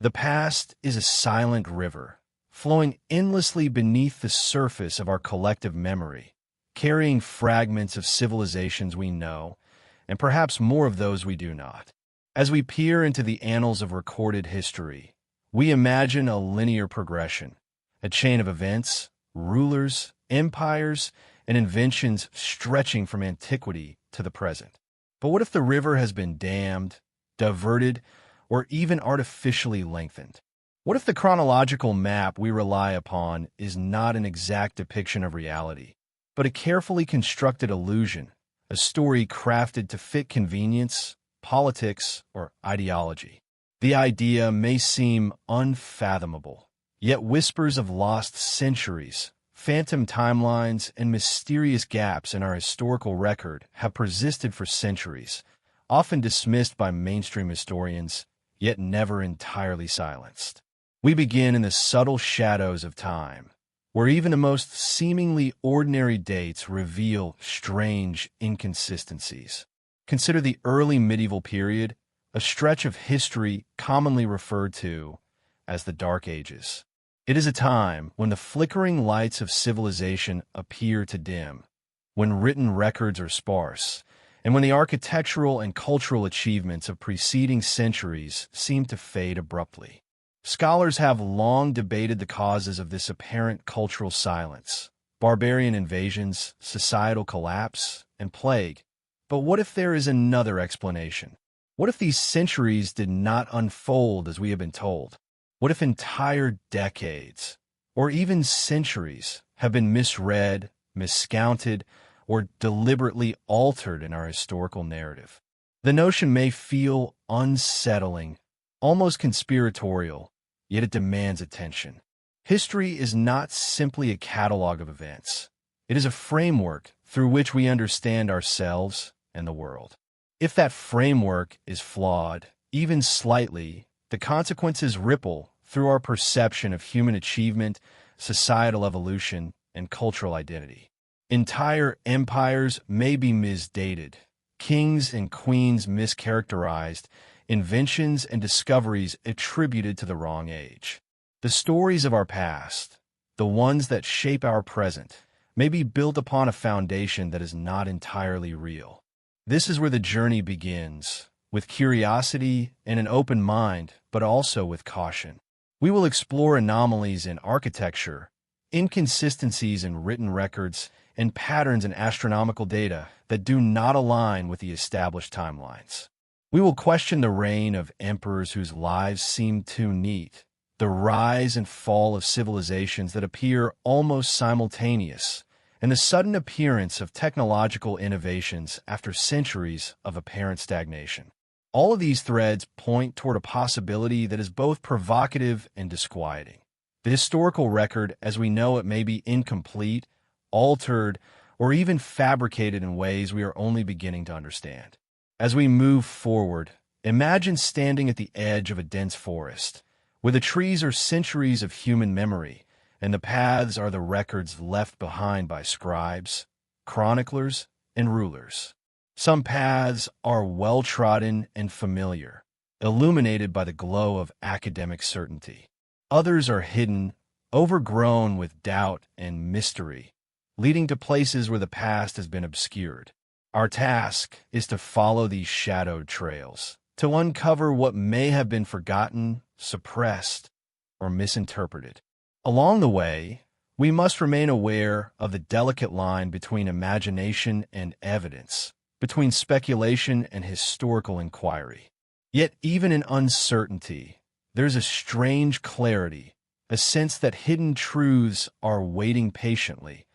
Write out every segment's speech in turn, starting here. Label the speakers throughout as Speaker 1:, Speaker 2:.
Speaker 1: The past is a silent river, flowing endlessly beneath the surface of our collective memory, carrying fragments of civilizations we know, and perhaps more of those we do not. As we peer into the annals of recorded history, we imagine a linear progression, a chain of events, rulers, empires, and inventions stretching from antiquity to the present. But what if the river has been dammed, diverted, or even artificially lengthened? What if the chronological map we rely upon is not an exact depiction of reality, but a carefully constructed illusion, a story crafted to fit convenience, politics, or ideology? The idea may seem unfathomable, yet whispers of lost centuries, phantom timelines, and mysterious gaps in our historical record have persisted for centuries, often dismissed by mainstream historians, yet never entirely silenced. We begin in the subtle shadows of time, where even the most seemingly ordinary dates reveal strange inconsistencies. Consider the early medieval period, a stretch of history commonly referred to as the Dark Ages. It is a time when the flickering lights of civilization appear to dim, when written records are sparse, and when the architectural and cultural achievements of preceding centuries seem to fade abruptly. Scholars have long debated the causes of this apparent cultural silence: barbarian invasions, societal collapse, and plague. But what if there is another explanation? What if these centuries did not unfold as we have been told? What if entire decades, or even centuries, have been misread, miscounted, or deliberately altered in our historical narrative? The notion may feel unsettling, almost conspiratorial, yet it demands attention. History is not simply a catalog of events. It is a framework through which we understand ourselves and the world. If that framework is flawed, even slightly, the consequences ripple through our perception of human achievement, societal evolution, and cultural identity. Entire empires may be misdated, kings and queens mischaracterized, inventions and discoveries attributed to the wrong age. The stories of our past, the ones that shape our present, may be built upon a foundation that is not entirely real. This is where the journey begins, with curiosity and an open mind, but also with caution. We will explore anomalies in architecture, inconsistencies in written records, and patterns in astronomical data that do not align with the established timelines. We will question the reign of emperors whose lives seem too neat, the rise and fall of civilizations that appear almost simultaneous, and the sudden appearance of technological innovations after centuries of apparent stagnation. All of these threads point toward a possibility that is both provocative and disquieting. The historical record, as we know it, may be incomplete, altered, or even fabricated in ways we are only beginning to understand. As we move forward, imagine standing at the edge of a dense forest, where the trees are centuries of human memory, and the paths are the records left behind by scribes, chroniclers, and rulers. Some paths are well-trodden and familiar, illuminated by the glow of academic certainty. Others are hidden, overgrown with doubt and mystery, leading to places where the past has been obscured. Our task is to follow these shadowed trails, to uncover what may have been forgotten, suppressed, or misinterpreted. Along the way, we must remain aware of the delicate line between imagination and evidence, between speculation and historical inquiry. Yet even in uncertainty, there's a strange clarity, a sense that hidden truths are waiting patiently,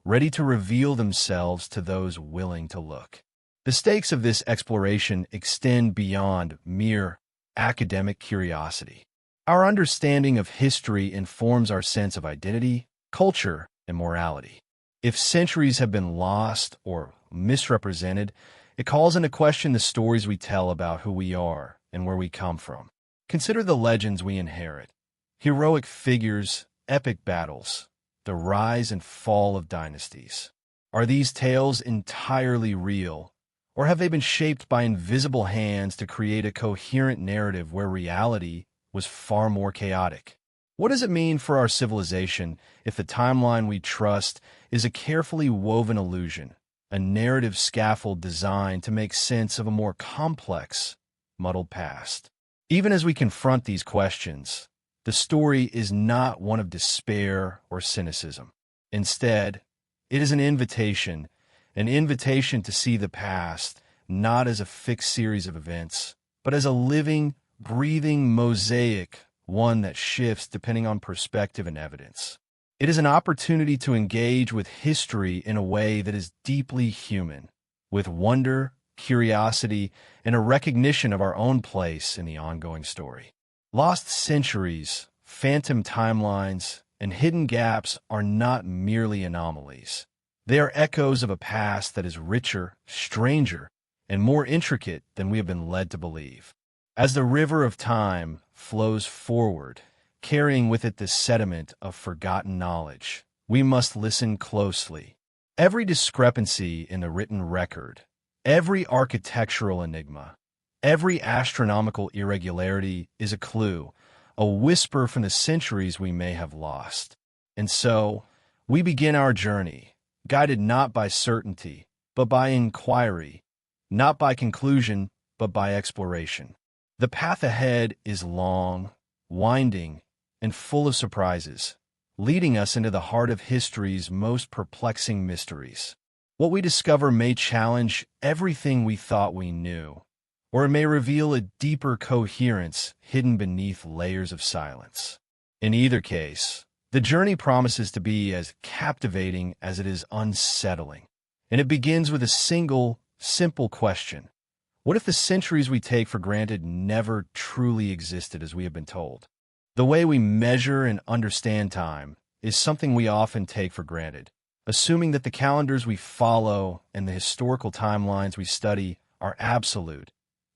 Speaker 1: ready to reveal themselves to those willing to look. The stakes of this exploration extend beyond mere academic curiosity. Our understanding of history informs our sense of identity, culture, and morality. If centuries have been lost or misrepresented, it calls into question the stories we tell about who we are and where we come from. Consider the legends we inherit: heroic figures, epic battles, the rise and fall of dynasties. Are these tales entirely real, or have they been shaped by invisible hands to create a coherent narrative where reality, was far more chaotic. What does it mean for our civilization if the timeline we trust is a carefully woven illusion, a narrative scaffold designed to make sense of a more complex, muddled past? Even as we confront these questions, the story is not one of despair or cynicism. Instead, it is an invitation to see the past not as a fixed series of events, but as a living, breathing mosaic, one that shifts depending on perspective and evidence. It is an opportunity to engage with history in a way that is deeply human, with wonder, curiosity, and a recognition of our own place in the ongoing story. Lost centuries, phantom timelines, and hidden gaps are not merely anomalies. They are echoes of a past that is richer, stranger, and more intricate than we have been led to believe. As the river of time flows forward, carrying with it the sediment of forgotten knowledge, we must listen closely. Every discrepancy in the written record, every architectural enigma, every astronomical irregularity is a clue, a whisper from the centuries we may have lost. And so, we begin our journey, guided not by certainty, but by inquiry, not by conclusion, but by exploration. The path ahead is long, winding, and full of surprises, leading us into the heart of history's most perplexing mysteries. What we discover may challenge everything we thought we knew, or it may reveal a deeper coherence hidden beneath layers of silence. In either case, the journey promises to be as captivating as it is unsettling, and it begins with a single, simple question. What if the centuries we take for granted never truly existed as we have been told? The way we measure and understand time is something we often take for granted, assuming that the calendars we follow and the historical timelines we study are absolute,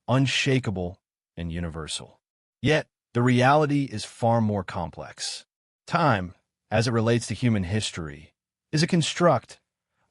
Speaker 1: unshakable, and universal. Yet, the reality is far more complex. Time, as it relates to human history, is a construct,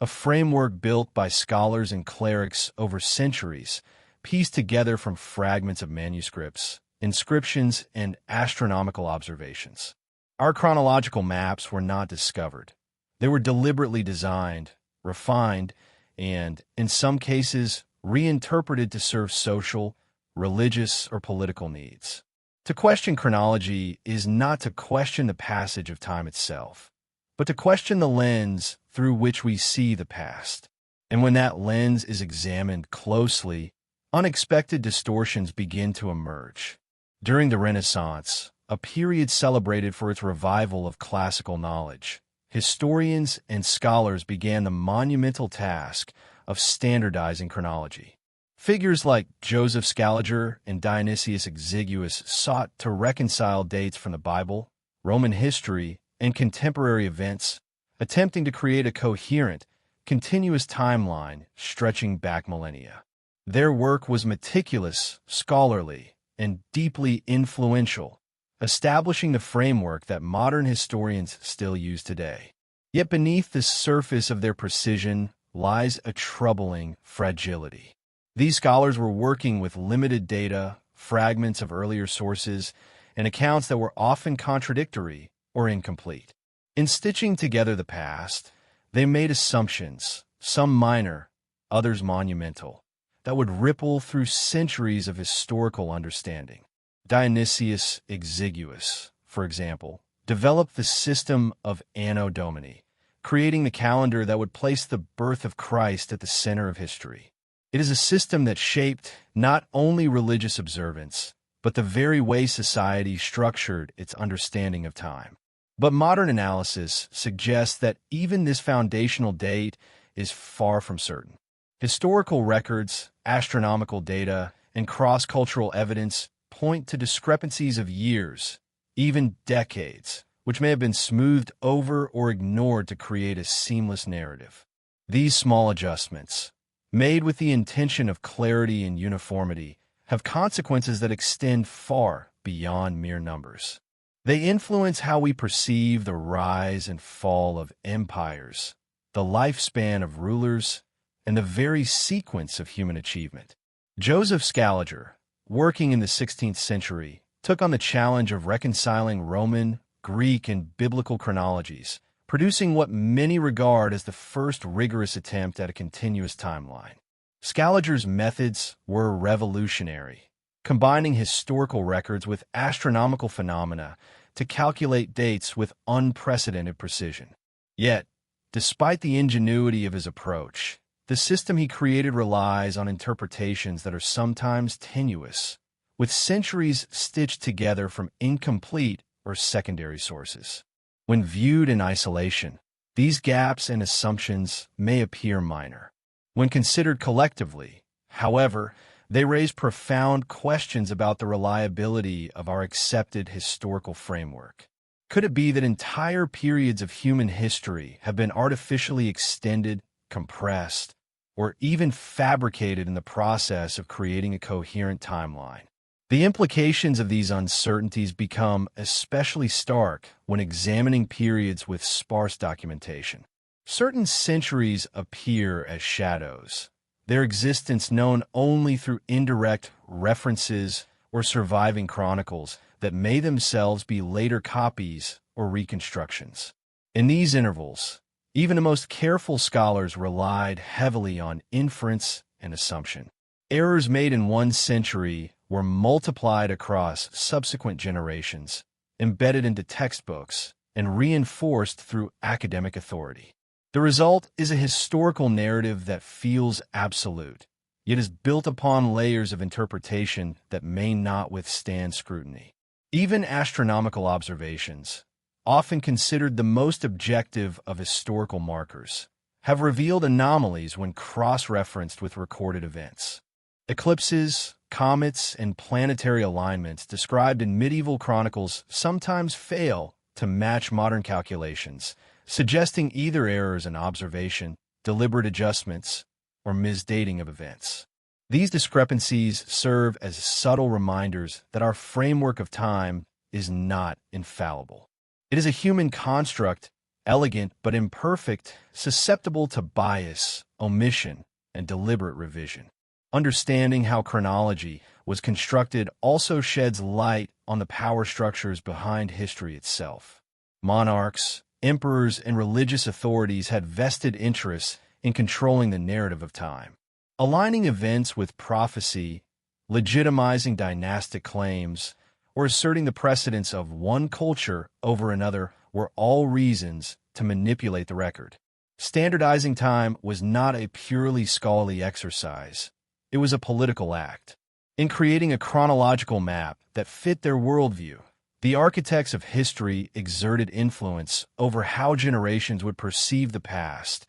Speaker 1: a framework built by scholars and clerics over centuries, pieced together from fragments of manuscripts, inscriptions, and astronomical observations. Our chronological maps were not discovered. They were deliberately designed, refined, and, in some cases, reinterpreted to serve social, religious, or political needs. To question chronology is not to question the passage of time itself, but to question the lens through which we see the past. And when that lens is examined closely, unexpected distortions begin to emerge. During the Renaissance, a period celebrated for its revival of classical knowledge, historians and scholars began the monumental task of standardizing chronology. Figures like Joseph Scaliger and Dionysius Exiguus sought to reconcile dates from the Bible, Roman history, and contemporary events, attempting to create a coherent, continuous timeline stretching back millennia. Their work was meticulous, scholarly, and deeply influential, establishing the framework that modern historians still use today. Yet beneath the surface of their precision lies a troubling fragility. These scholars were working with limited data, fragments of earlier sources, and accounts that were often contradictory or incomplete. In stitching together the past, they made assumptions, some minor, others monumental, that would ripple through centuries of historical understanding. Dionysius Exiguus, for example, developed the system of Anno Domini, creating the calendar that would place the birth of Christ at the center of history. It is a system that shaped not only religious observance, but the very way society structured its understanding of time. But modern analysis suggests that even this foundational date is far from certain. Historical records, astronomical data, and cross-cultural evidence point to discrepancies of years, even decades, which may have been smoothed over or ignored to create a seamless narrative. These small adjustments, made with the intention of clarity and uniformity, have consequences that extend far beyond mere numbers. They influence how we perceive the rise and fall of empires, the lifespan of rulers, and the very sequence of human achievement. Joseph Scaliger, working in the 16th century, took on the challenge of reconciling Roman, Greek, and biblical chronologies, producing what many regard as the first rigorous attempt at a continuous timeline. Scaliger's methods were revolutionary, combining historical records with astronomical phenomena to calculate dates with unprecedented precision. Yet, despite the ingenuity of his approach, the system he created relies on interpretations that are sometimes tenuous, with centuries stitched together from incomplete or secondary sources. When viewed in isolation, these gaps and assumptions may appear minor. When considered collectively, however, they raise profound questions about the reliability of our accepted historical framework. Could it be that entire periods of human history have been artificially extended, compressed, or even fabricated in the process of creating a coherent timeline? The implications of these uncertainties become especially stark when examining periods with sparse documentation. Certain centuries appear as shadows, their existence known only through indirect references or surviving chronicles that may themselves be later copies or reconstructions. In these intervals, even the most careful scholars relied heavily on inference and assumption. Errors made in one century were multiplied across subsequent generations, embedded into textbooks, and reinforced through academic authority. The result is a historical narrative that feels absolute, yet is built upon layers of interpretation that may not withstand scrutiny. Even astronomical observations, often considered the most objective of historical markers, have revealed anomalies when cross-referenced with recorded events. Eclipses, comets, and planetary alignments described in medieval chronicles sometimes fail to match modern calculations, suggesting either errors in observation, deliberate adjustments, or misdating of events. These discrepancies serve as subtle reminders that our framework of time is not infallible. It is a human construct, elegant but imperfect, susceptible to bias, omission, and deliberate revision. Understanding how chronology was constructed also sheds light on the power structures behind history itself. Monarchs, emperors, and religious authorities had vested interests in controlling the narrative of time. Aligning events with prophecy, legitimizing dynastic claims, or asserting the precedence of one culture over another were all reasons to manipulate the record. Standardizing time was not a purely scholarly exercise. It was a political act. In creating a chronological map that fit their worldview, the architects of history exerted influence over how generations would perceive the past,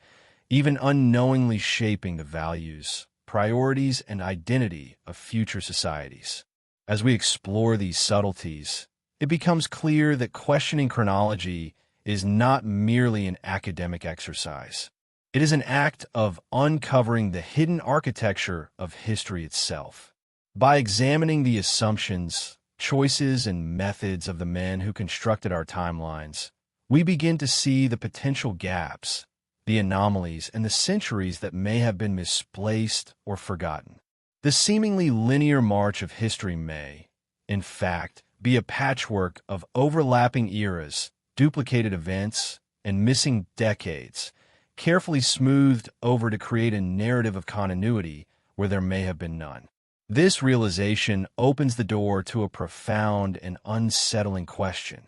Speaker 1: even unknowingly shaping the values, priorities, and identity of future societies. As we explore these subtleties, it becomes clear that questioning chronology is not merely an academic exercise. It is an act of uncovering the hidden architecture of history itself. By examining the assumptions, choices, and methods of the men who constructed our timelines, we begin to see the potential gaps, the anomalies, and the centuries that may have been misplaced or forgotten. The seemingly linear march of history may, in fact, be a patchwork of overlapping eras, duplicated events, and missing decades, carefully smoothed over to create a narrative of continuity where there may have been none. This realization opens the door to a profound and unsettling question.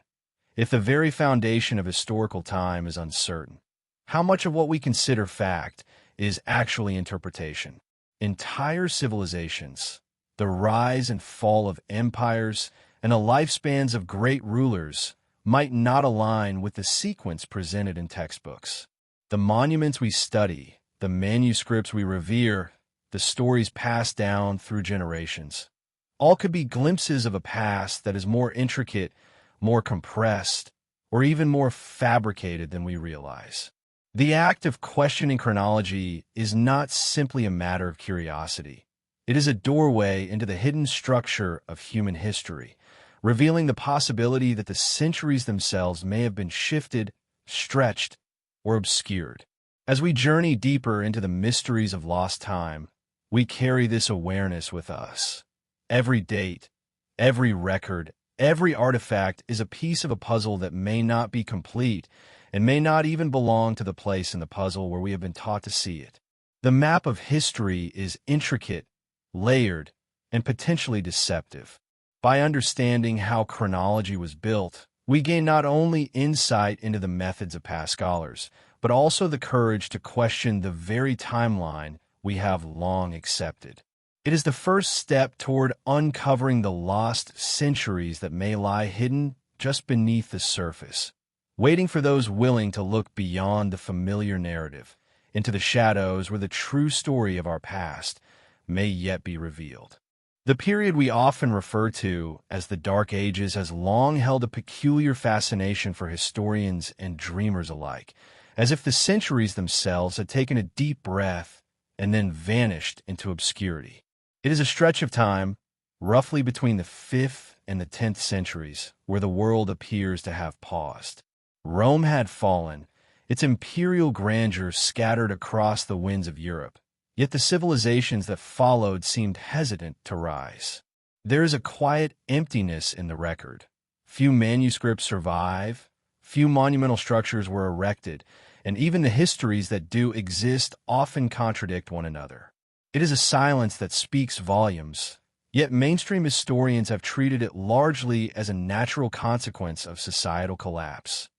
Speaker 1: If the very foundation of historical time is uncertain, how much of what we consider fact is actually interpretation? Entire civilizations, the rise and fall of empires, and the lifespans of great rulers might not align with the sequence presented in textbooks. The monuments we study, the manuscripts we revere, the stories passed down through generations, all could be glimpses of a past that is more intricate, more compressed, or even more fabricated than we realize. The act of questioning chronology is not simply a matter of curiosity. It is a doorway into the hidden structure of human history, revealing the possibility that the centuries themselves may have been shifted, stretched, or obscured. As we journey deeper into the mysteries of lost time, we carry this awareness with us. Every date, every record, every artifact is a piece of a puzzle that may not be complete and may not even belong to the place in the puzzle where we have been taught to see it. The map of history is intricate, layered, and potentially deceptive. By understanding how chronology was built, we gain not only insight into the methods of past scholars, but also the courage to question the very timeline we have long accepted. It is the first step toward uncovering the lost centuries that may lie hidden just beneath the surface, waiting for those willing to look beyond the familiar narrative, into the shadows where the true story of our past may yet be revealed. The period we often refer to as the Dark Ages has long held a peculiar fascination for historians and dreamers alike, as if the centuries themselves had taken a deep breath and then vanished into obscurity. It is a stretch of time, roughly between the 5th and the 10th centuries, where the world appears to have paused. Rome had fallen, its imperial grandeur scattered across the winds of Europe, yet the civilizations that followed seemed hesitant to rise. There is a quiet emptiness in the record. Few manuscripts survive, few monumental structures were erected, and even the histories that do exist often contradict one another. It is a silence that speaks volumes, yet mainstream historians have treated it largely as a natural consequence of societal collapse.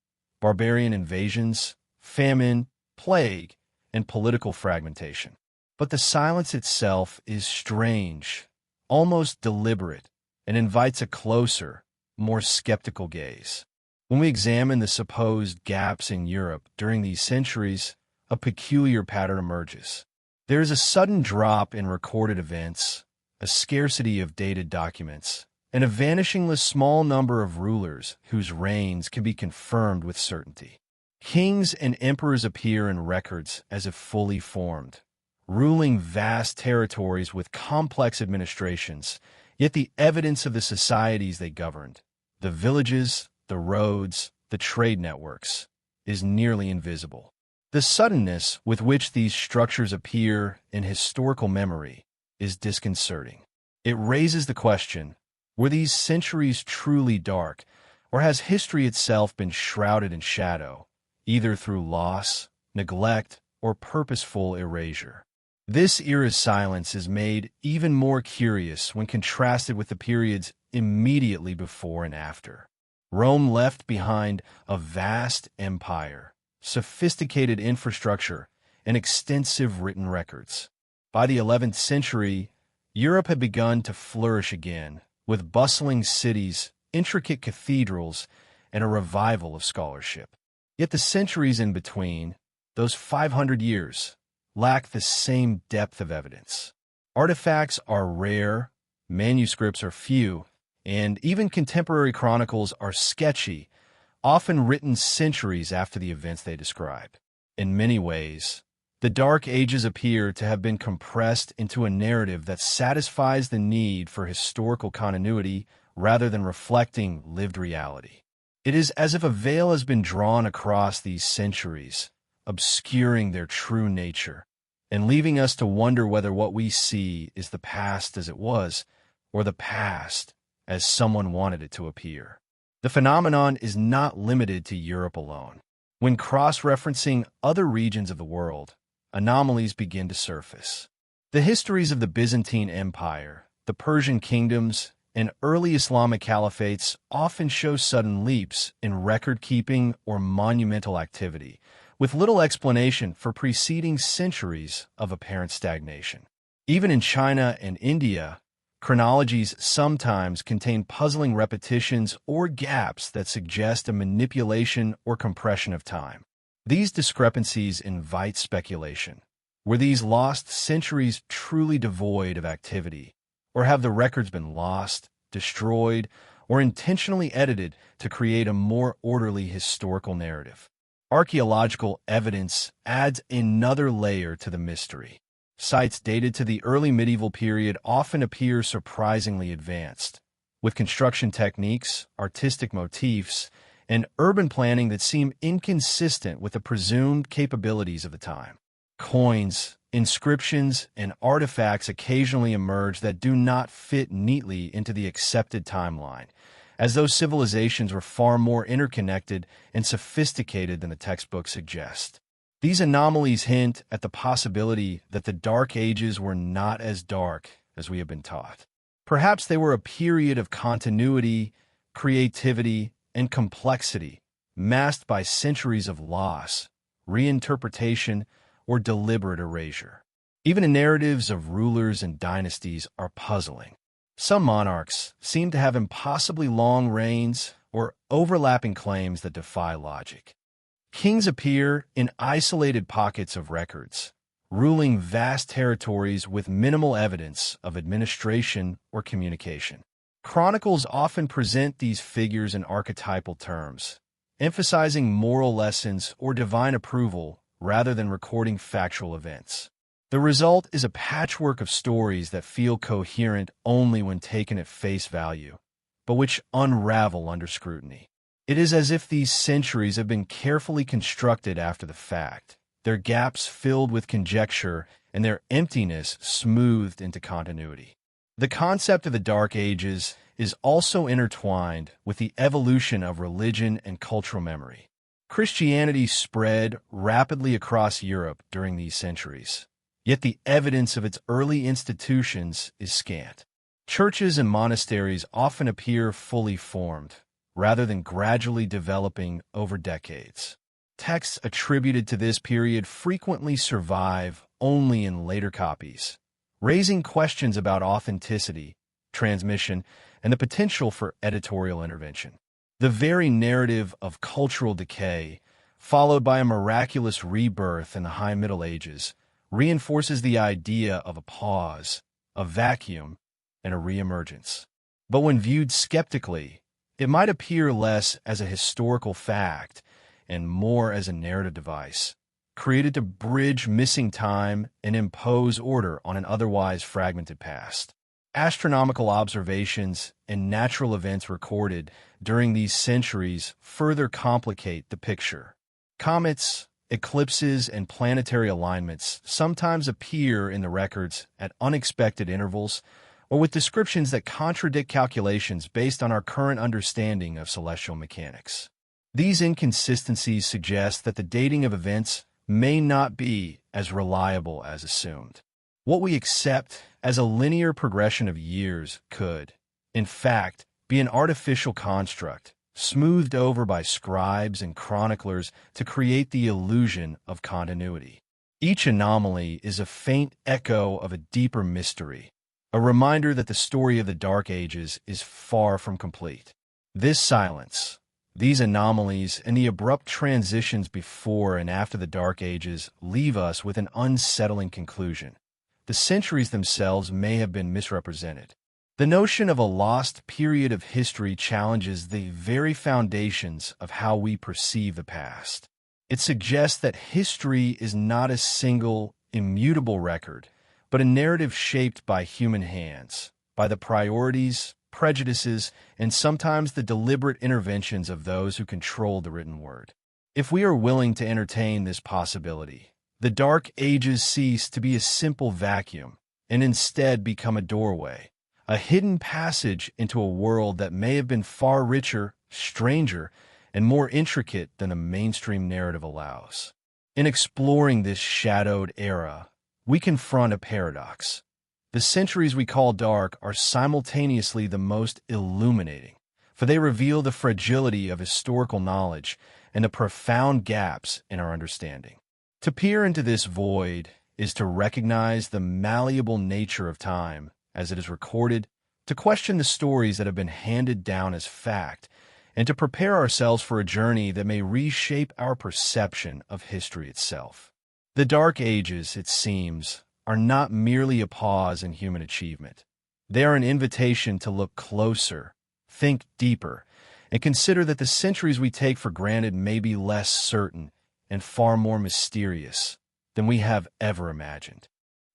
Speaker 1: Barbarian invasions, famine, plague, and political fragmentation. But the silence itself is strange, almost deliberate, and invites a closer, more skeptical gaze. When we examine the supposed gaps in Europe during these centuries, a peculiar pattern emerges. There is a sudden drop in recorded events, a scarcity of dated documents, and a vanishingly small number of rulers whose reigns can be confirmed with certainty. Kings and emperors appear in records as if fully formed, ruling vast territories with complex administrations, yet the evidence of the societies they governed, the villages, the roads, the trade networks, is nearly invisible. The suddenness with which these structures appear in historical memory is disconcerting. It raises the question, were these centuries truly dark, or has history itself been shrouded in shadow, either through loss, neglect, or purposeful erasure? This era's silence is made even more curious when contrasted with the periods immediately before and after. Rome left behind a vast empire, sophisticated infrastructure, and extensive written records. By the 11th century, Europe had begun to flourish again, with bustling cities, intricate cathedrals, and a revival of scholarship. Yet the centuries in between, those 500 years, lack the same depth of evidence. Artifacts are rare, manuscripts are few, and even contemporary chronicles are sketchy, often written centuries after the events they describe. In many ways, the Dark Ages appear to have been compressed into a narrative that satisfies the need for historical continuity rather than reflecting lived reality. It is as if a veil has been drawn across these centuries, obscuring their true nature, and leaving us to wonder whether what we see is the past as it was, or the past as someone wanted it to appear. The phenomenon is not limited to Europe alone. When cross-referencing other regions of the world, anomalies begin to surface. The histories of the Byzantine Empire, the Persian kingdoms, and early Islamic caliphates often show sudden leaps in record-keeping or monumental activity, with little explanation for preceding centuries of apparent stagnation. Even in China and India, chronologies sometimes contain puzzling repetitions or gaps that suggest a manipulation or compression of time. These discrepancies invite speculation. Were these lost centuries truly devoid of activity, or have the records been lost, destroyed, or intentionally edited to create a more orderly historical narrative? Archaeological evidence adds another layer to the mystery. Sites dated to the early medieval period often appear surprisingly advanced, with construction techniques, artistic motifs, and urban planning that seem inconsistent with the presumed capabilities of the time. Coins, inscriptions, and artifacts occasionally emerge that do not fit neatly into the accepted timeline, as those civilizations were far more interconnected and sophisticated than the textbooks suggest. These anomalies hint at the possibility that the Dark Ages were not as dark as we have been taught. Perhaps they were a period of continuity, creativity, and complexity, masked by centuries of loss, reinterpretation, or deliberate erasure. Even the narratives of rulers and dynasties are puzzling. Some monarchs seem to have impossibly long reigns or overlapping claims that defy logic. Kings appear in isolated pockets of records, ruling vast territories with minimal evidence of administration or communication. Chronicles often present these figures in archetypal terms, emphasizing moral lessons or divine approval rather than recording factual events. The result is a patchwork of stories that feel coherent only when taken at face value, but which unravel under scrutiny. It is as if these centuries have been carefully constructed after the fact, their gaps filled with conjecture and their emptiness smoothed into continuity. The concept of the Dark Ages is also intertwined with the evolution of religion and cultural memory. Christianity spread rapidly across Europe during these centuries, yet the evidence of its early institutions is scant. Churches and monasteries often appear fully formed, rather than gradually developing over decades. Texts attributed to this period frequently survive only in later copies, raising questions about authenticity, transmission, and the potential for editorial intervention. The very narrative of cultural decay, followed by a miraculous rebirth in the High Middle Ages, reinforces the idea of a pause, a vacuum, and a reemergence. But when viewed skeptically, it might appear less as a historical fact and more as a narrative device, created to bridge missing time and impose order on an otherwise fragmented past. Astronomical observations and natural events recorded during these centuries further complicate the picture. Comets, eclipses, and planetary alignments sometimes appear in the records at unexpected intervals or with descriptions that contradict calculations based on our current understanding of celestial mechanics. These inconsistencies suggest that the dating of events may not be as reliable as assumed. What we accept as a linear progression of years could, in fact, be an artificial construct, smoothed over by scribes and chroniclers to create the illusion of continuity. Each anomaly is a faint echo of a deeper mystery, a reminder that the story of the Dark Ages is far from complete. This silence, these anomalies, and the abrupt transitions before and after the Dark Ages leave us with an unsettling conclusion. The centuries themselves may have been misrepresented. The notion of a lost period of history challenges the very foundations of how we perceive the past. It suggests that history is not a single, immutable record, but a narrative shaped by human hands, by the priorities, prejudices, and sometimes the deliberate interventions of those who control the written word. If we are willing to entertain this possibility, the Dark Ages cease to be a simple vacuum and instead become a doorway, a hidden passage into a world that may have been far richer, stranger, and more intricate than the mainstream narrative allows. In exploring this shadowed era, we confront a paradox. The centuries we call dark are simultaneously the most illuminating, for they reveal the fragility of historical knowledge and the profound gaps in our understanding. To peer into this void is to recognize the malleable nature of time as it is recorded, to question the stories that have been handed down as fact, and to prepare ourselves for a journey that may reshape our perception of history itself. The Dark Ages, it seems, are not merely a pause in human achievement. They are an invitation to look closer, think deeper, and consider that the centuries we take for granted may be less certain and far more mysterious than we have ever imagined.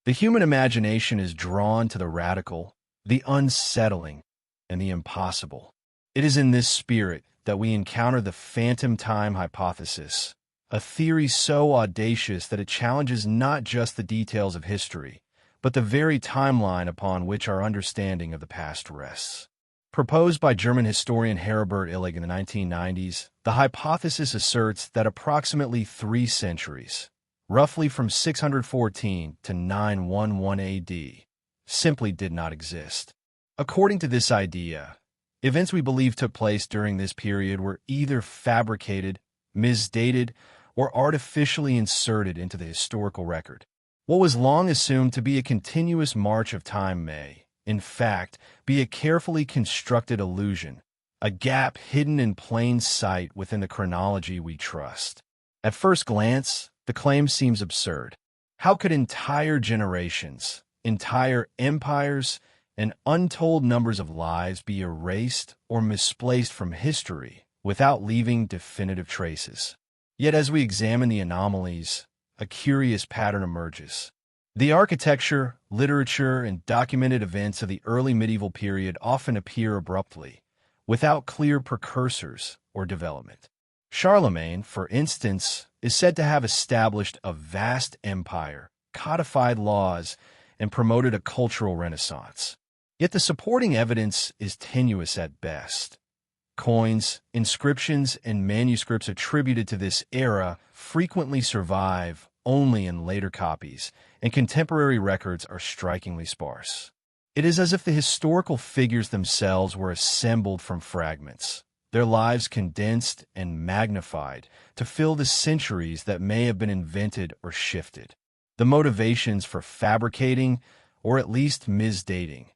Speaker 1: The human imagination is drawn to the radical, the unsettling, and the impossible. It is in this spirit that we encounter the phantom time hypothesis, a theory so audacious that it challenges not just the details of history, but the very timeline upon which our understanding of the past rests. Proposed by German historian Heribert Illig in the 1990s, the hypothesis asserts that approximately 3 centuries, roughly from 614 to 911 AD, simply did not exist. According to this idea, events we believe took place during this period were either fabricated, misdated, or artificially inserted into the historical record. What was long assumed to be a continuous march of time may, in fact, be a carefully constructed illusion, a gap hidden in plain sight within the chronology we trust. At first glance, the claim seems absurd. How could entire generations, entire empires, and untold numbers of lives be erased or misplaced from history without leaving definitive traces? Yet as we examine the anomalies, a curious pattern emerges. The architecture, literature, and documented events of the early medieval period often appear abruptly, without clear precursors or development. Charlemagne, for instance, is said to have established a vast empire, codified laws, and promoted a cultural renaissance. Yet the supporting evidence is tenuous at best. Coins, inscriptions, and manuscripts attributed to this era frequently survive only in later copies, and contemporary records are strikingly sparse. It is as if the historical figures themselves were assembled from fragments, their lives condensed and magnified to fill the centuries that may have been invented or shifted. The motivations for fabricating, or at least misdating,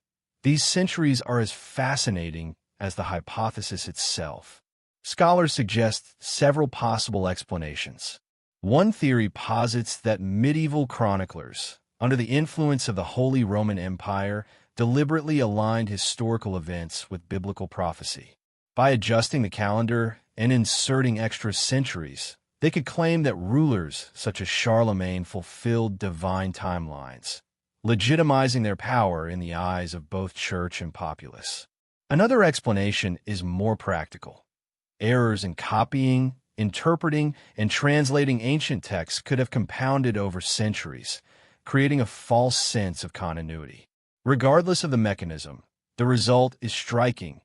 Speaker 1: these centuries are as fascinating as the hypothesis itself. Scholars suggest several possible explanations. One theory posits that medieval chroniclers, under the influence of the Holy Roman Empire, deliberately aligned historical events with biblical prophecy. By adjusting the calendar and inserting extra centuries, they could claim that rulers such as Charlemagne fulfilled divine timelines, legitimizing their power in the eyes of both church and populace. Another explanation is more practical. Errors in copying, interpreting, and translating ancient texts could have compounded over centuries, creating a false sense of continuity. Regardless of the mechanism, the result is striking.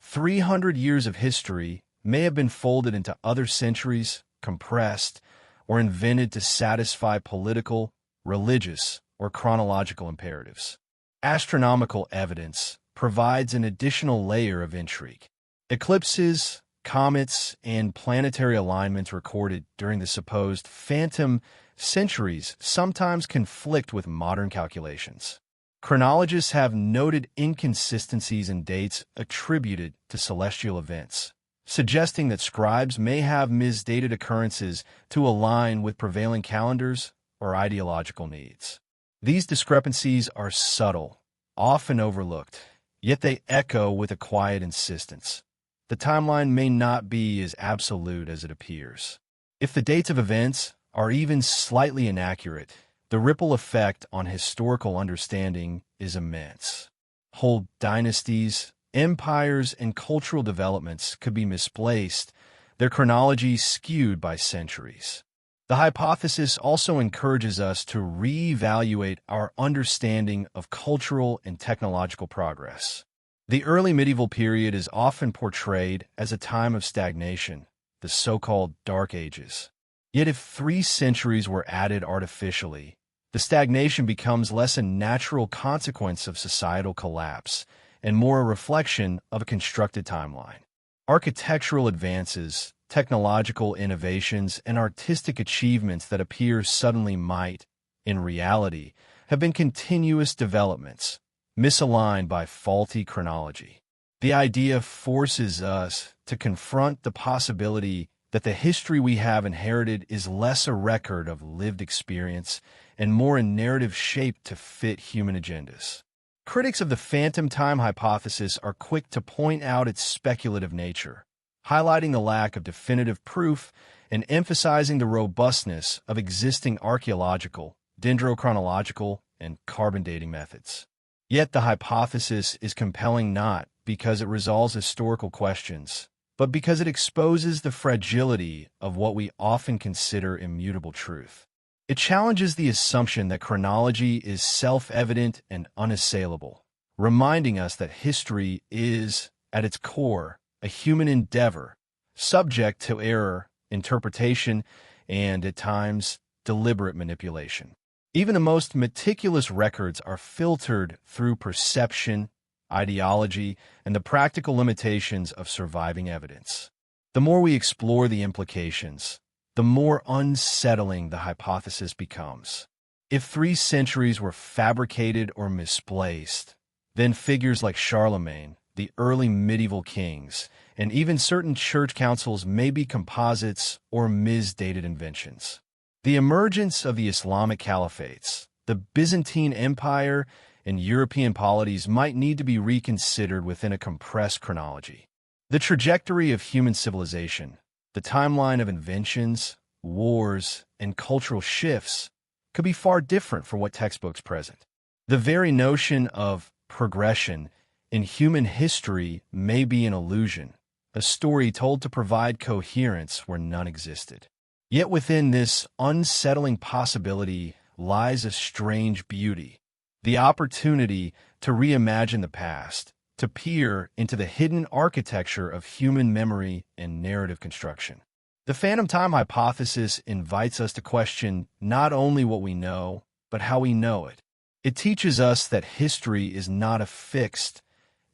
Speaker 1: 300 years of history may have been folded into other centuries, compressed, or invented to satisfy political, religious, or chronological imperatives. Astronomical evidence provides an additional layer of intrigue. Eclipses, comets, and planetary alignments recorded during the supposed phantom centuries sometimes conflict with modern calculations. Chronologists have noted inconsistencies in dates attributed to celestial events, suggesting that scribes may have misdated occurrences to align with prevailing calendars or ideological needs. These discrepancies are subtle, often overlooked, yet they echo with a quiet insistence. The timeline may not be as absolute as it appears. If the dates of events are even slightly inaccurate, the ripple effect on historical understanding is immense. Whole dynasties, empires, and cultural developments could be misplaced, their chronology skewed by centuries. The hypothesis also encourages us to reevaluate our understanding of cultural and technological progress. The early medieval period is often portrayed as a time of stagnation, the so-called Dark Ages. Yet if 3 centuries were added artificially, the stagnation becomes less a natural consequence of societal collapse and more a reflection of a constructed timeline. Architectural advances, technological innovations, and artistic achievements that appear suddenly might, in reality, have been continuous developments, misaligned by faulty chronology. The idea forces us to confront the possibility that the history we have inherited is less a record of lived experience and more a narrative shaped to fit human agendas. Critics of the phantom time hypothesis are quick to point out its speculative nature, highlighting the lack of definitive proof and emphasizing the robustness of existing archaeological, dendrochronological, and carbon dating methods. Yet the hypothesis is compelling not because it resolves historical questions, but because it exposes the fragility of what we often consider immutable truth. It challenges the assumption that chronology is self-evident and unassailable, reminding us that history is, at its core, a human endeavor, subject to error, interpretation, and, at times, deliberate manipulation. Even the most meticulous records are filtered through perception, ideology, and the practical limitations of surviving evidence. The more we explore the implications, the more unsettling the hypothesis becomes. If 3 centuries were fabricated or misplaced, then figures like Charlemagne, the early medieval kings, and even certain church councils may be composites or misdated inventions. The emergence of the Islamic caliphates, the Byzantine Empire, and European polities might need to be reconsidered within a compressed chronology. The trajectory of human civilization, the timeline of inventions, wars, and cultural shifts could be far different from what textbooks present. The very notion of progression in human history may be an illusion, a story told to provide coherence where none existed. Yet within this unsettling possibility lies a strange beauty, the opportunity to reimagine the past, to peer into the hidden architecture of human memory and narrative construction. The phantom time hypothesis invites us to question not only what we know, but how we know it. It teaches us that history is not a fixed,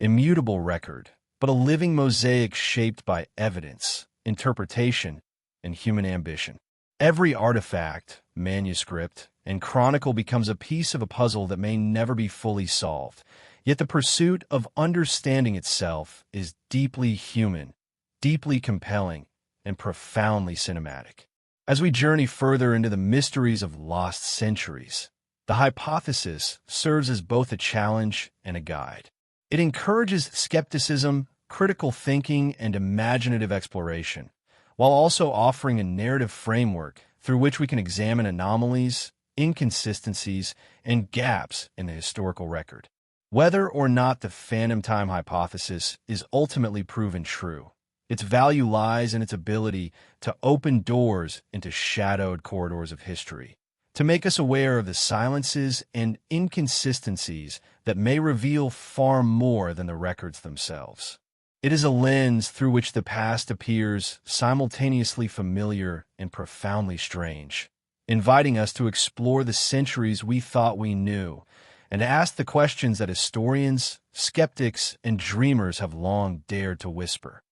Speaker 1: immutable record, but a living mosaic shaped by evidence, interpretation, and human ambition. Every artifact, manuscript, and chronicle becomes a piece of a puzzle that may never be fully solved, yet the pursuit of understanding itself is deeply human, deeply compelling, and profoundly cinematic. As we journey further into the mysteries of lost centuries, the hypothesis serves as both a challenge and a guide. It encourages skepticism, critical thinking, and imaginative exploration, while also offering a narrative framework through which we can examine anomalies, inconsistencies, and gaps in the historical record. Whether or not the phantom time hypothesis is ultimately proven true, its value lies in its ability to open doors into shadowed corridors of history, to make us aware of the silences and inconsistencies that may reveal far more than the records themselves. It is a lens through which the past appears simultaneously familiar and profoundly strange, inviting us to explore the centuries we thought we knew and to ask the questions that historians, skeptics, and dreamers have long dared to whisper.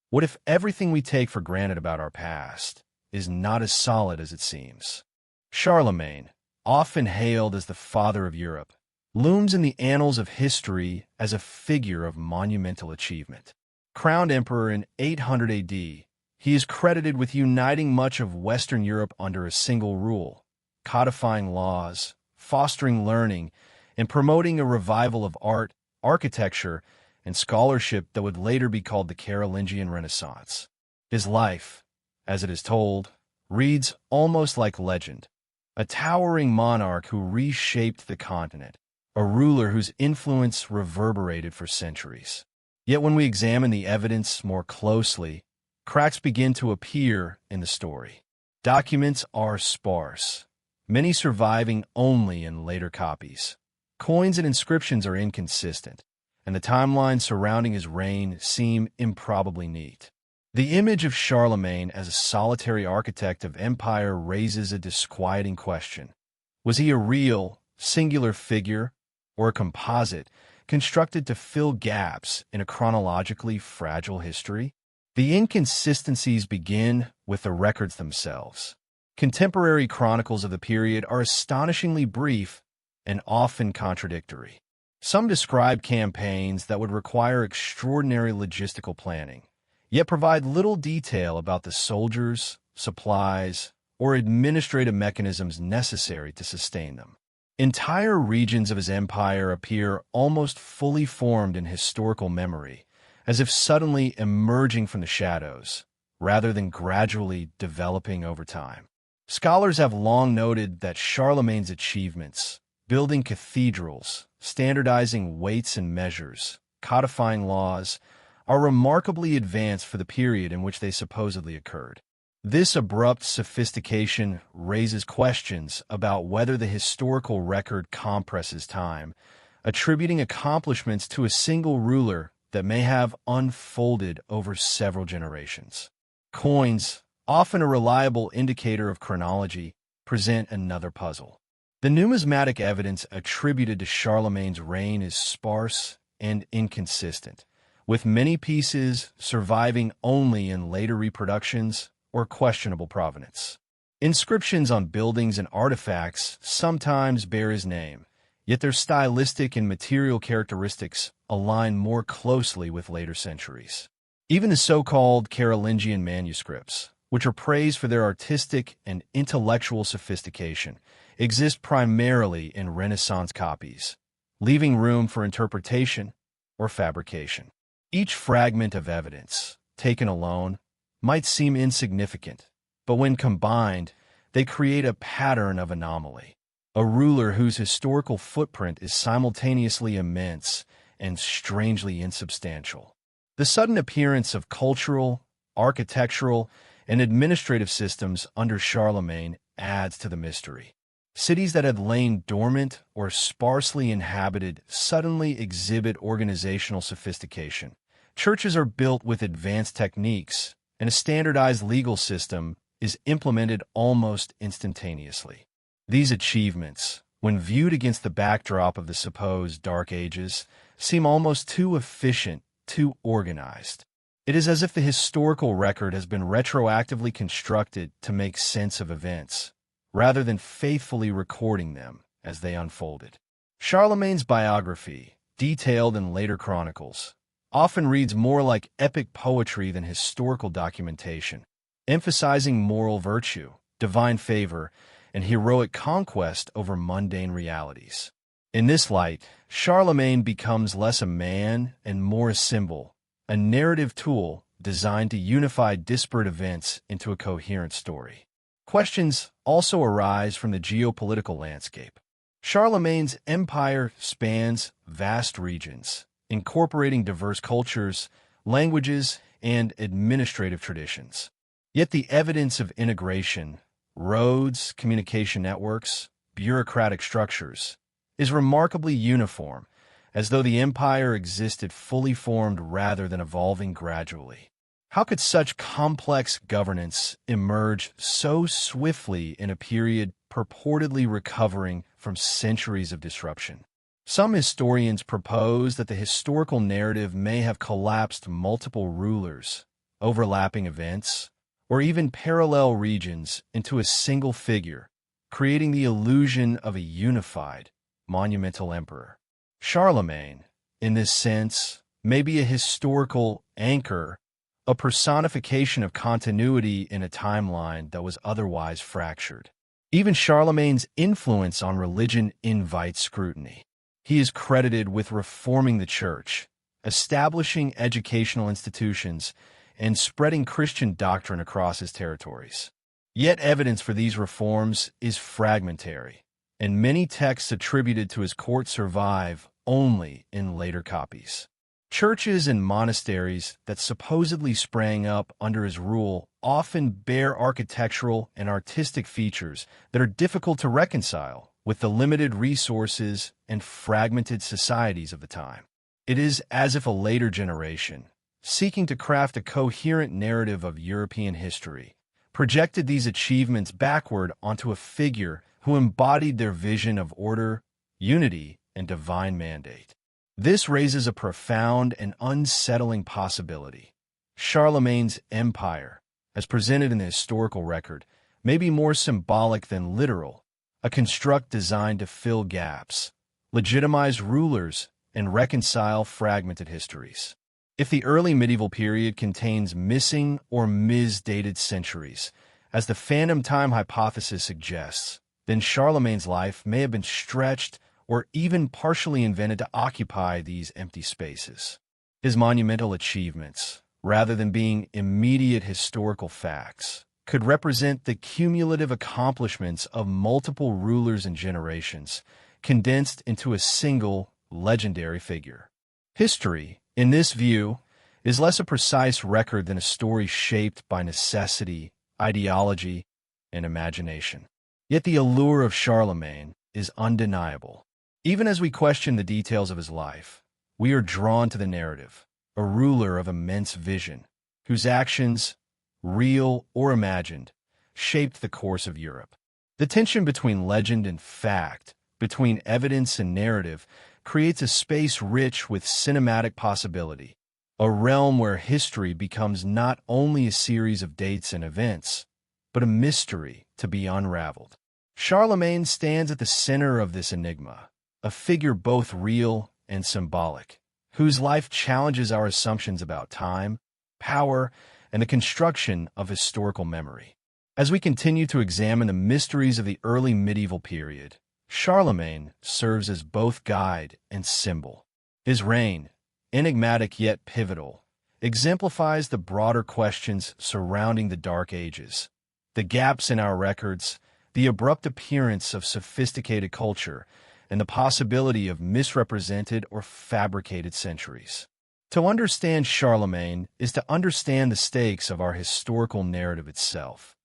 Speaker 1: What if everything we take for granted about our past is not as solid as it seems? Charlemagne, often hailed as the father of Europe, looms in the annals of history as a figure of monumental achievement. Crowned emperor in 800 AD, he is credited with uniting much of Western Europe under a single rule, codifying laws, fostering learning, and promoting a revival of art, architecture, and scholarship that would later be called the Carolingian Renaissance. His life, as it is told, reads almost like legend, a towering monarch who reshaped the continent, a ruler whose influence reverberated for centuries. Yet when we examine the evidence more closely, cracks begin to appear in the story. Documents are sparse, many surviving only in later copies. Coins and inscriptions are inconsistent, and the timelines surrounding his reign seem improbably neat. The image of Charlemagne as a solitary architect of empire raises a disquieting question. Was he a real, singular figure, or a composite, constructed to fill gaps in a chronologically fragile history? The inconsistencies begin with the records themselves. Contemporary chronicles of the period are astonishingly brief and often contradictory. Some describe campaigns that would require extraordinary logistical planning, yet provide little detail about the soldiers, supplies, or administrative mechanisms necessary to sustain them. Entire regions of his empire appear almost fully formed in historical memory, as if suddenly emerging from the shadows, rather than gradually developing over time. Scholars have long noted that Charlemagne's achievements, building cathedrals, standardizing weights and measures, codifying laws, are remarkably advanced for the period in which they supposedly occurred. This abrupt sophistication raises questions about whether the historical record compresses time, attributing accomplishments to a single ruler that may have unfolded over several generations. Coins, often a reliable indicator of chronology, present another puzzle. The numismatic evidence attributed to Charlemagne's reign is sparse and inconsistent, with many pieces surviving only in later reproductions or questionable provenance. Inscriptions on buildings and artifacts sometimes bear his name, yet their stylistic and material characteristics align more closely with later centuries. Even the so-called Carolingian manuscripts, which are praised for their artistic and intellectual sophistication, exist primarily in Renaissance copies, leaving room for interpretation or fabrication. Each fragment of evidence, taken alone, might seem insignificant, but when combined, they create a pattern of anomaly. A ruler whose historical footprint is simultaneously immense and strangely insubstantial. The sudden appearance of cultural, architectural, and administrative systems under Charlemagne adds to the mystery. Cities that had lain dormant or sparsely inhabited suddenly exhibit organizational sophistication. Churches are built with advanced techniques, and a standardized legal system is implemented almost instantaneously. These achievements, when viewed against the backdrop of the supposed Dark Ages, seem almost too efficient, too organized. It is as if the historical record has been retroactively constructed to make sense of events, rather than faithfully recording them as they unfolded. Charlemagne's biography, detailed in later chronicles, often reads more like epic poetry than historical documentation, emphasizing moral virtue, divine favor, and heroic conquest over mundane realities. In this light, Charlemagne becomes less a man and more a symbol, a narrative tool designed to unify disparate events into a coherent story. Questions also arise from the geopolitical landscape. Charlemagne's empire spans vast regions, incorporating diverse cultures, languages, and administrative traditions. Yet the evidence of integration, roads, communication networks, bureaucratic structures, is remarkably uniform, as though the empire existed fully formed rather than evolving gradually. How could such complex governance emerge so swiftly in a period purportedly recovering from centuries of disruption? Some historians propose that the historical narrative may have collapsed multiple rulers, overlapping events, or even parallel regions into a single figure, creating the illusion of a unified, monumental emperor. Charlemagne, in this sense, may be a historical anchor, a personification of continuity in a timeline that was otherwise fractured. Even Charlemagne's influence on religion invites scrutiny. He is credited with reforming the church, establishing educational institutions, and spreading Christian doctrine across his territories. Yet evidence for these reforms is fragmentary, and many texts attributed to his court survive only in later copies. Churches and monasteries that supposedly sprang up under his rule often bear architectural and artistic features that are difficult to reconcile with the limited resources and fragmented societies of the time. It is as if a later generation, seeking to craft a coherent narrative of European history, projected these achievements backward onto a figure who embodied their vision of order, unity, and divine mandate. This raises a profound and unsettling possibility. Charlemagne's empire, as presented in the historical record, may be more symbolic than literal, a construct designed to fill gaps, legitimize rulers, and reconcile fragmented histories. If the early medieval period contains missing or misdated centuries, as the phantom time hypothesis suggests, then Charlemagne's life may have been stretched or even partially invented to occupy these empty spaces. His monumental achievements, rather than being immediate historical facts, could represent the cumulative accomplishments of multiple rulers and generations, condensed into a single legendary figure. History, in this view, is less a precise record than a story shaped by necessity, ideology, and imagination. Yet the allure of Charlemagne is undeniable. Even as we question the details of his life, we are drawn to the narrative, a ruler of immense vision, whose actions, real or imagined, shaped the course of Europe. The tension between legend and fact, between evidence and narrative, creates a space rich with cinematic possibility, a realm where history becomes not only a series of dates and events, but a mystery to be unraveled. Charlemagne stands at the center of this enigma, a figure both real and symbolic, whose life challenges our assumptions about time, power, and the construction of historical memory. As we continue to examine the mysteries of the early medieval period, Charlemagne serves as both guide and symbol. His reign, enigmatic yet pivotal, exemplifies the broader questions surrounding the Dark Ages, the gaps in our records, the abrupt appearance of sophisticated culture, and the possibility of misrepresented or fabricated centuries. To understand Charlemagne is to understand the stakes of our historical narrative itself,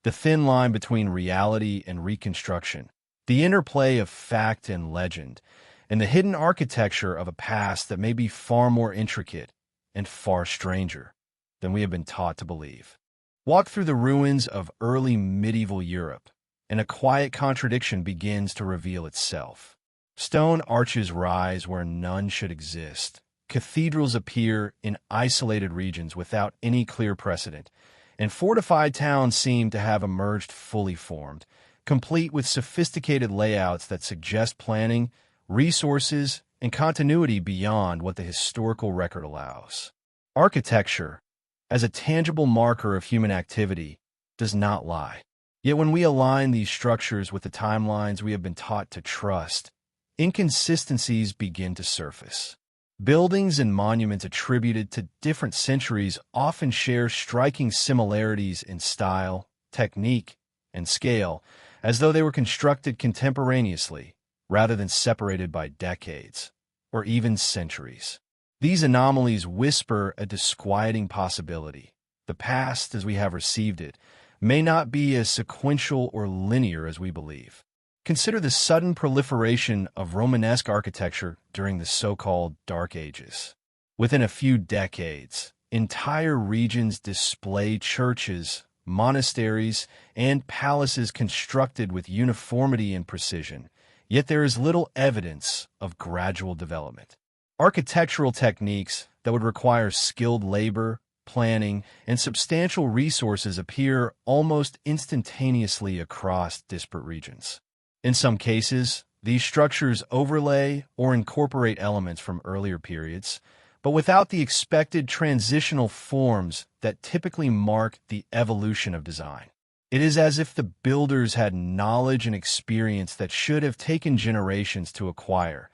Speaker 1: the thin line between reality and reconstruction, the interplay of fact and legend, and the hidden architecture of a past that may be far more intricate and far stranger than we have been taught to believe. Walk through the ruins of early medieval Europe, and a quiet contradiction begins to reveal itself. Stone arches rise where none should exist. Cathedrals appear in isolated regions without any clear precedent, and fortified towns seem to have emerged fully formed, complete with sophisticated layouts that suggest planning, resources, and continuity beyond what the historical record allows. Architecture, as a tangible marker of human activity, does not lie. Yet when we align these structures with the timelines we have been taught to trust, inconsistencies begin to surface. Buildings and monuments attributed to different centuries often share striking similarities in style, technique, and scale, as though they were constructed contemporaneously, rather than separated by decades, or even centuries. These anomalies whisper a disquieting possibility. The past, as we have received it, may not be as sequential or linear as we believe. Consider the sudden proliferation of Romanesque architecture during the so-called Dark Ages. Within a few decades, entire regions display churches, monasteries, and palaces constructed with uniformity and precision, yet there is little evidence of gradual development. Architectural techniques that would require skilled labor, planning, and substantial resources appear almost instantaneously across disparate regions. In some cases, these structures overlay or incorporate elements from earlier periods, but without the expected transitional forms that typically mark the evolution of design. It is as if the builders had knowledge and experience that should have taken generations to acquire,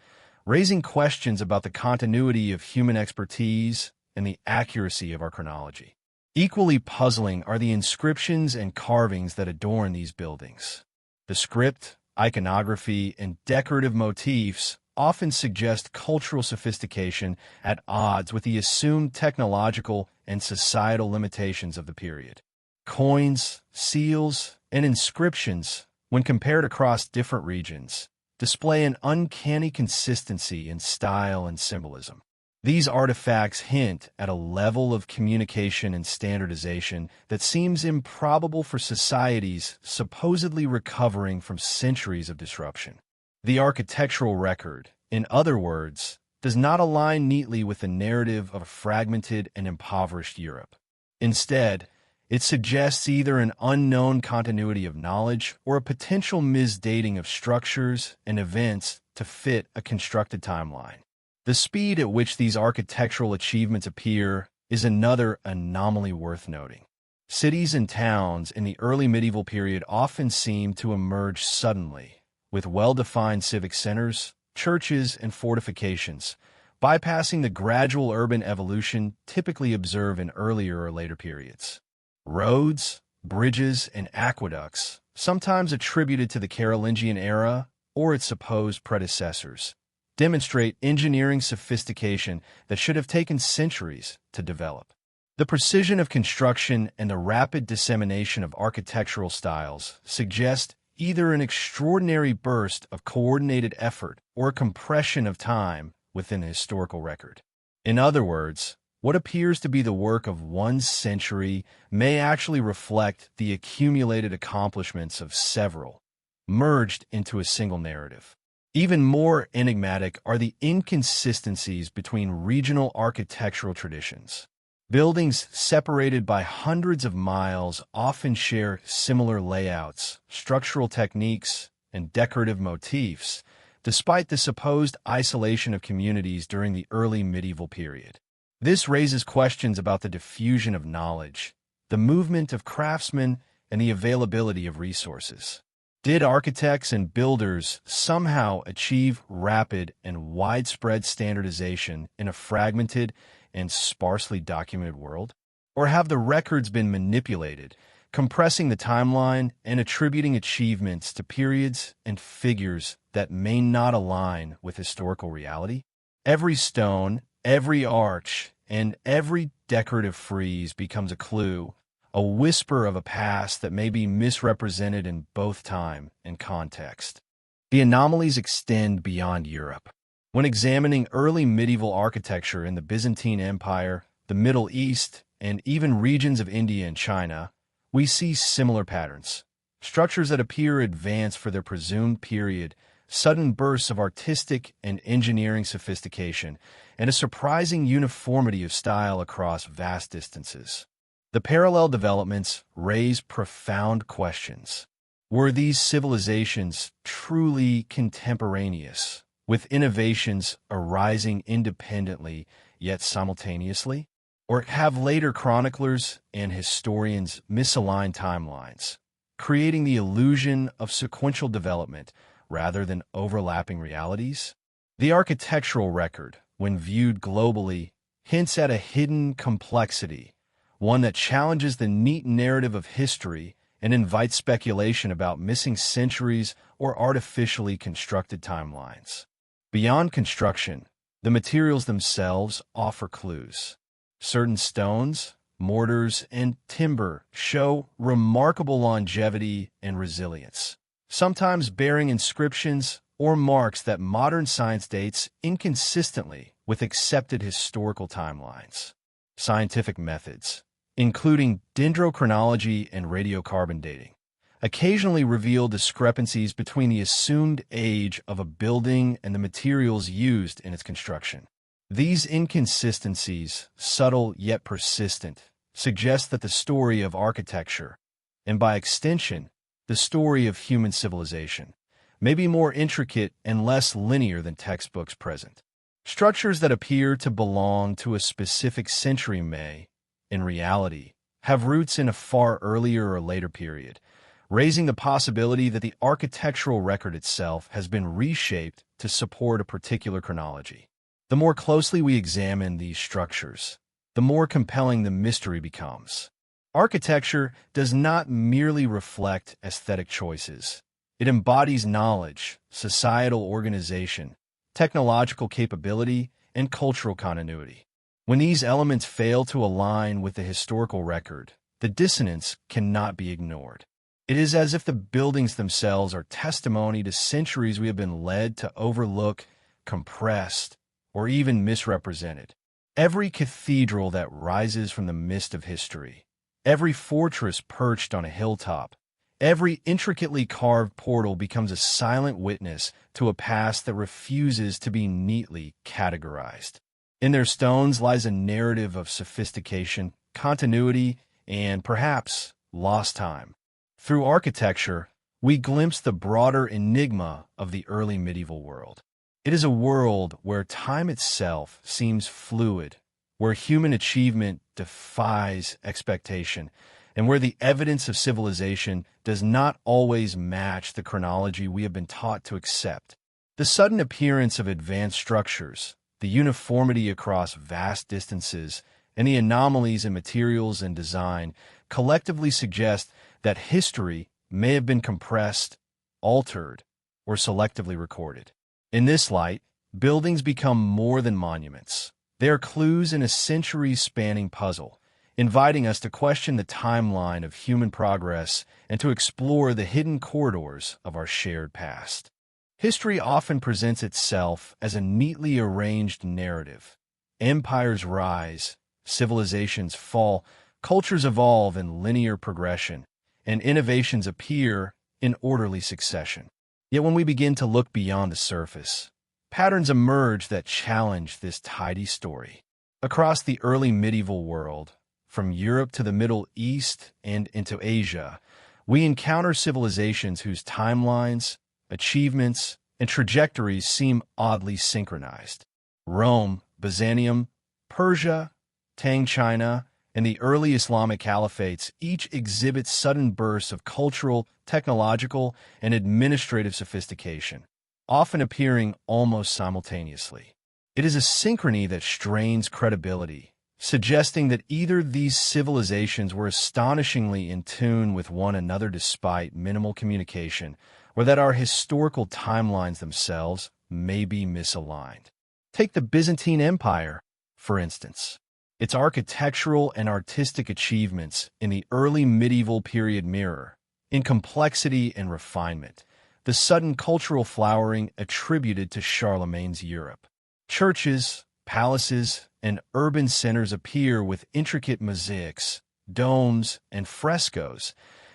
Speaker 1: raising questions about the continuity of human expertise and the accuracy of our chronology. Equally puzzling are the inscriptions and carvings that adorn these buildings. The script, iconography, and decorative motifs often suggest cultural sophistication at odds with the assumed technological and societal limitations of the period. Coins, seals, and inscriptions, when compared across different regions, display an uncanny consistency in style and symbolism. These artifacts hint at a level of communication and standardization that seems improbable for societies supposedly recovering from centuries of disruption. The architectural record, in other words, does not align neatly with the narrative of a fragmented and impoverished Europe. Instead, it suggests either an unknown continuity of knowledge or a potential misdating of structures and events to fit a constructed timeline. The speed at which these architectural achievements appear is another anomaly worth noting. Cities and towns in the early medieval period often seem to emerge suddenly, with well-defined civic centers, churches, and fortifications, bypassing the gradual urban evolution typically observed in earlier or later periods. Roads, bridges, and aqueducts, sometimes attributed to the Carolingian era or its supposed predecessors, demonstrate engineering sophistication that should have taken centuries to develop. The precision of construction and the rapid dissemination of architectural styles suggest either an extraordinary burst of coordinated effort or a compression of time within the historical record. In other words, What appears to be the work of one century may actually reflect the accumulated accomplishments of several, merged into a single narrative. Even more enigmatic are the inconsistencies between regional architectural traditions. Buildings separated by hundreds of miles often share similar layouts, structural techniques, and decorative motifs, despite the supposed isolation of communities during the early medieval period. This raises questions about the diffusion of knowledge, the movement of craftsmen, and the availability of resources. Did architects and builders somehow achieve rapid and widespread standardization in a fragmented and sparsely documented world? Or have the records been manipulated, compressing the timeline and attributing achievements to periods and figures that may not align with historical reality? Every stone, every arch, and every decorative frieze becomes a clue, a whisper of a past that may be misrepresented in both time and context. The anomalies extend beyond Europe. When examining early medieval architecture in the Byzantine Empire, the Middle East, and even regions of India and China, we see similar patterns. Structures that appear advanced for their presumed period, sudden bursts of artistic and engineering sophistication, and a surprising uniformity of style across vast distances. The parallel developments raise profound questions. Were these civilizations truly contemporaneous, with innovations arising independently yet simultaneously? Or have later chroniclers and historians misaligned timelines, creating the illusion of sequential development rather than overlapping realities? The architectural record, when viewed globally, hints at a hidden complexity, one that challenges the neat narrative of history and invites speculation about missing centuries or artificially constructed timelines. Beyond construction, the materials themselves offer clues. Certain stones, mortars, and timber show remarkable longevity and resilience, sometimes bearing inscriptions or marks that modern science dates inconsistently with accepted historical timelines. Scientific methods, including dendrochronology and radiocarbon dating, occasionally reveal discrepancies between the assumed age of a building and the materials used in its construction. These inconsistencies, subtle yet persistent, suggest that the story of architecture, and by extension, the story of human civilization, may be more intricate and less linear than textbooks present. Structures that appear to belong to a specific century may, in reality, have roots in a far earlier or later period, raising the possibility that the architectural record itself has been reshaped to support a particular chronology. The more closely we examine these structures, the more compelling the mystery becomes. Architecture does not merely reflect aesthetic choices. It embodies knowledge, societal organization, technological capability, and cultural continuity. When these elements fail to align with the historical record, the dissonance cannot be ignored. It is as if the buildings themselves are testimony to centuries we have been led to overlook, compressed, or even misrepresented. Every cathedral that rises from the mist of history, every fortress perched on a hilltop, every intricately carved portal becomes a silent witness to a past that refuses to be neatly categorized. In their stones lies a narrative of sophistication, continuity, and perhaps lost time. Through architecture, we glimpse the broader enigma of the early medieval world. It is a world where time itself seems fluid, where human achievement defies expectation, and where the evidence of civilization does not always match the chronology we have been taught to accept. The sudden appearance of advanced structures, the uniformity across vast distances, and the anomalies in materials and design collectively suggest that history may have been compressed, altered, or selectively recorded. In this light, buildings become more than monuments. They are clues in a century-spanning puzzle, inviting us to question the timeline of human progress and to explore the hidden corridors of our shared past. History often presents itself as a neatly arranged narrative. Empires rise, civilizations fall, cultures evolve in linear progression, and innovations appear in orderly succession. Yet when we begin to look beyond the surface, patterns emerge that challenge this tidy story. Across the early medieval world, from Europe to the Middle East and into Asia, we encounter civilizations whose timelines, achievements, and trajectories seem oddly synchronized. Rome, Byzantium, Persia, Tang China, and the early Islamic caliphates each exhibit sudden bursts of cultural, technological, and administrative sophistication, often appearing almost simultaneously. It is a synchrony that strains credibility, suggesting that either these civilizations were astonishingly in tune with one another despite minimal communication, or that our historical timelines themselves may be misaligned. Take the Byzantine Empire, for instance. Its architectural and artistic achievements in the early medieval period mirror, in complexity and refinement, the sudden cultural flowering attributed to Charlemagne's Europe. Churches, palaces, and urban centers appear with intricate mosaics, domes, and frescoes,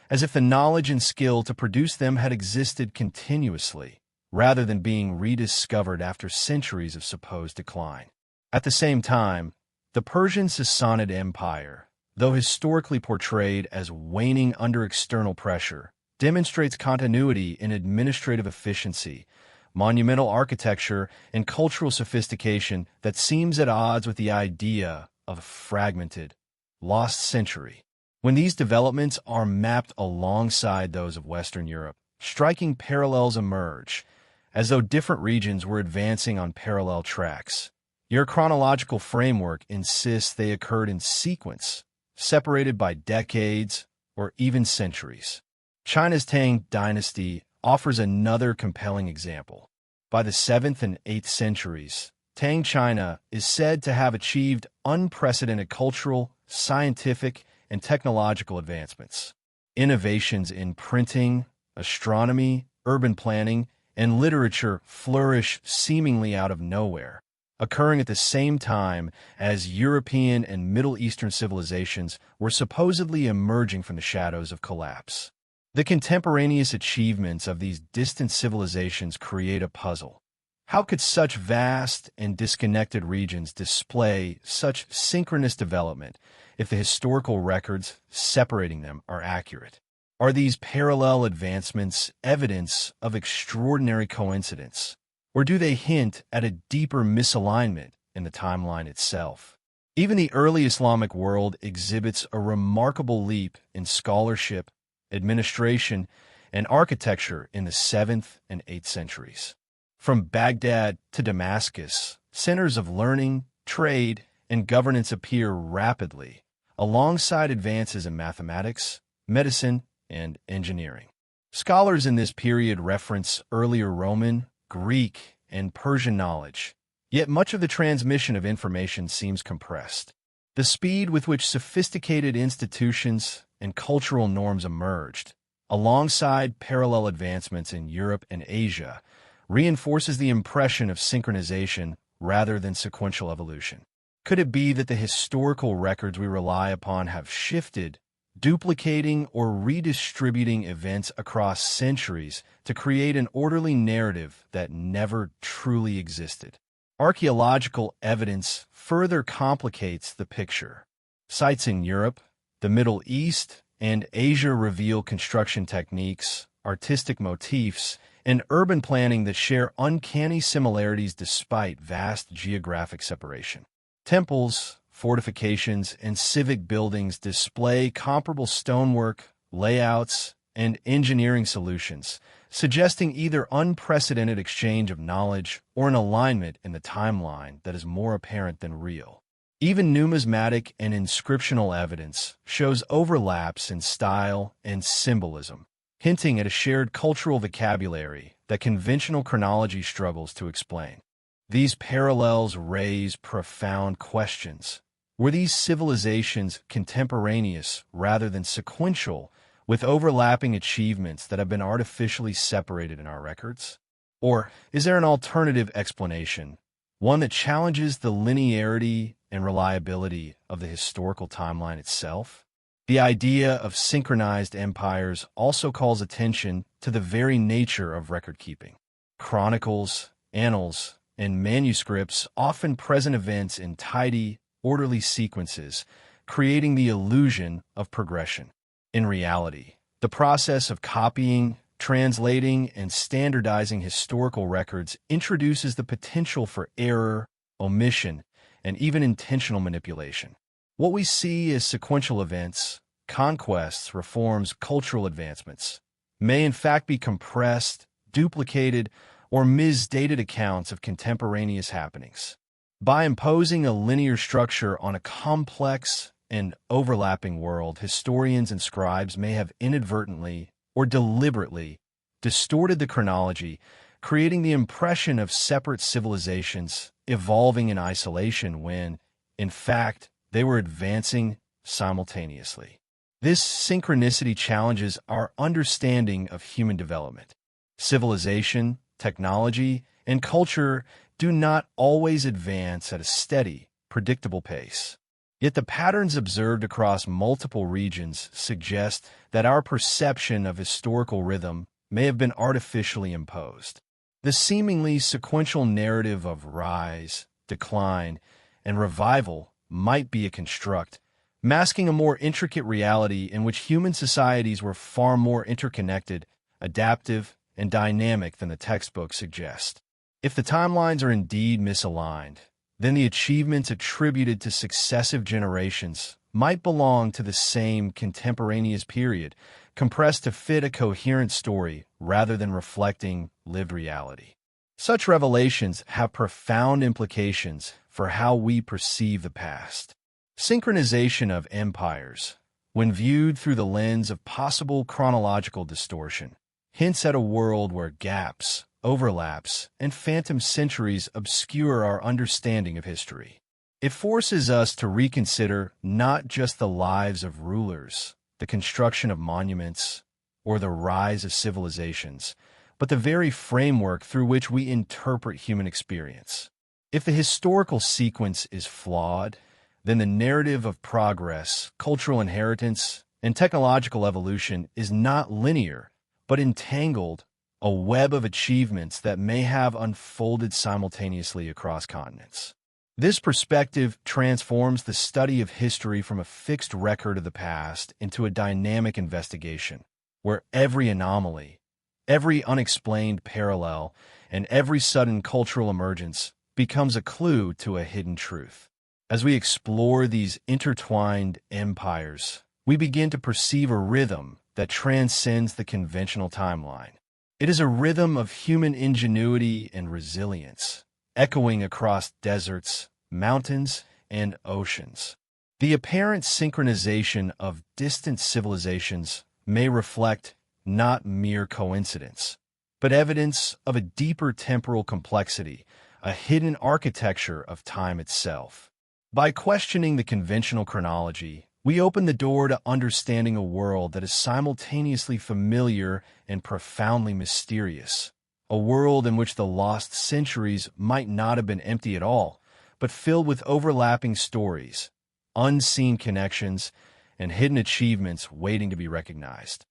Speaker 1: as if the knowledge and skill to produce them had existed continuously, rather than being rediscovered after centuries of supposed decline. At the same time, the Persian Sassanid Empire, though historically portrayed as waning under external pressure, demonstrates continuity in administrative efficiency, monumental architecture, and cultural sophistication that seems at odds with the idea of a fragmented, lost century. When these developments are mapped alongside those of Western Europe, striking parallels emerge, as though different regions were advancing on parallel tracks. Your chronological framework insists they occurred in sequence, separated by decades or even centuries. China's Tang dynasty offers another compelling example. By the 7th and 8th centuries, Tang China is said to have achieved unprecedented cultural, scientific, and technological advancements. Innovations in printing, astronomy, urban planning, and literature flourish seemingly out of nowhere, occurring at the same time as European and Middle Eastern civilizations were supposedly emerging from the shadows of collapse. The contemporaneous achievements of these distant civilizations create a puzzle. How could such vast and disconnected regions display such synchronous development if the historical records separating them are accurate? Are these parallel advancements evidence of extraordinary coincidence, or do they hint at a deeper misalignment in the timeline itself? Even the early Islamic world exhibits a remarkable leap in scholarship, administration, and architecture in the 7th and 8th centuries. From Baghdad to Damascus, centers of learning, trade, and governance appear rapidly, alongside advances in mathematics, medicine, and engineering. Scholars in this period reference earlier Roman, Greek, and Persian knowledge, yet much of the transmission of information seems compressed. The speed with which sophisticated institutions and cultural norms emerged, alongside parallel advancements in Europe and Asia, reinforces the impression of synchronization rather than sequential evolution. Could it be that the historical records we rely upon have shifted, duplicating or redistributing events across centuries to create an orderly narrative that never truly existed? Archaeological evidence further complicates the picture. Sites in Europe, the Middle East, and Asia reveal construction techniques, artistic motifs, and urban planning that share uncanny similarities despite vast geographic separation. Temples, fortifications, and civic buildings display comparable stonework, layouts, and engineering solutions, suggesting either unprecedented exchange of knowledge or an alignment in the timeline that is more apparent than real. Even numismatic and inscriptional evidence shows overlaps in style and symbolism, hinting at a shared cultural vocabulary that conventional chronology struggles to explain. These parallels raise profound questions. Were these civilizations contemporaneous rather than sequential, with overlapping achievements that have been artificially separated in our records? Or is there an alternative explanation, one that challenges the linearity and reliability of the historical timeline itself. The idea of synchronized empires also calls attention to the very nature of record-keeping. Chronicles, annals, and manuscripts often present events in tidy, orderly sequences, creating the illusion of progression. In reality, the process of copying, translating, and standardizing historical records introduces the potential for error, omission, and even intentional manipulation. What we see as sequential events, conquests, reforms, cultural advancements, may in fact be compressed, duplicated, or misdated accounts of contemporaneous happenings. By imposing a linear structure on a complex and overlapping world, historians and scribes may have inadvertently or deliberately distorted the chronology, creating the impression of separate civilizations evolving in isolation when, in fact, they were advancing simultaneously. This synchronicity challenges our understanding of human development. Civilization, technology, and culture do not always advance at a steady, predictable pace. Yet the patterns observed across multiple regions suggest that our perception of historical rhythm may have been artificially imposed. The seemingly sequential narrative of rise, decline, and revival might be a construct, masking a more intricate reality in which human societies were far more interconnected, adaptive, and dynamic than the textbooks suggest. If the timelines are indeed misaligned, then the achievements attributed to successive generations might belong to the same contemporaneous period, compressed to fit a coherent story rather than reflecting lived reality. Such revelations have profound implications for how we perceive the past. Synchronization of empires, when viewed through the lens of possible chronological distortion, hints at a world where gaps, overlaps, and phantom centuries obscure our understanding of history. It forces us to reconsider not just the lives of rulers, the construction of monuments, or the rise of civilizations, but the very framework through which we interpret human experience. If the historical sequence is flawed, then the narrative of progress, cultural inheritance, and technological evolution is not linear, but entangled, a web of achievements that may have unfolded simultaneously across continents. This perspective transforms the study of history from a fixed record of the past into a dynamic investigation, where every anomaly, every unexplained parallel, and every sudden cultural emergence becomes a clue to a hidden truth. As we explore these intertwined empires, we begin to perceive a rhythm that transcends the conventional timeline. It is a rhythm of human ingenuity and resilience, echoing across deserts, mountains, and oceans. The apparent synchronization of distant civilizations may reflect not mere coincidence, but evidence of a deeper temporal complexity, a hidden architecture of time itself. By questioning the conventional chronology, we open the door to understanding a world that is simultaneously familiar and profoundly mysterious, a world in which the lost centuries might not have been empty at all, but filled with overlapping stories, unseen connections, and hidden achievements waiting to be recognized.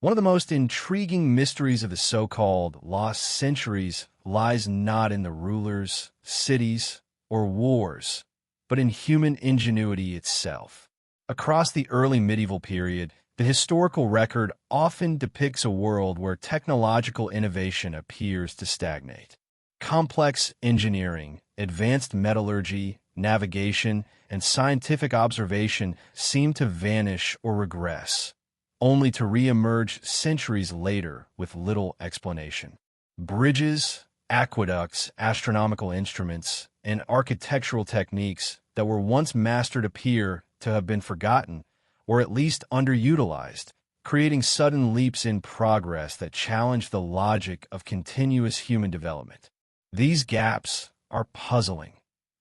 Speaker 1: One of the most intriguing mysteries of the so-called lost centuries lies not in the rulers, cities, or wars, but in human ingenuity itself. Across the early medieval period, the historical record often depicts a world where technological innovation appears to stagnate. Complex engineering, advanced metallurgy, navigation, and scientific observation seem to vanish or regress, only to re-emerge centuries later with little explanation. Bridges, aqueducts, astronomical instruments, and architectural techniques that were once mastered appear to have been forgotten, or at least underutilized, creating sudden leaps in progress that challenge the logic of continuous human development. These gaps are puzzling,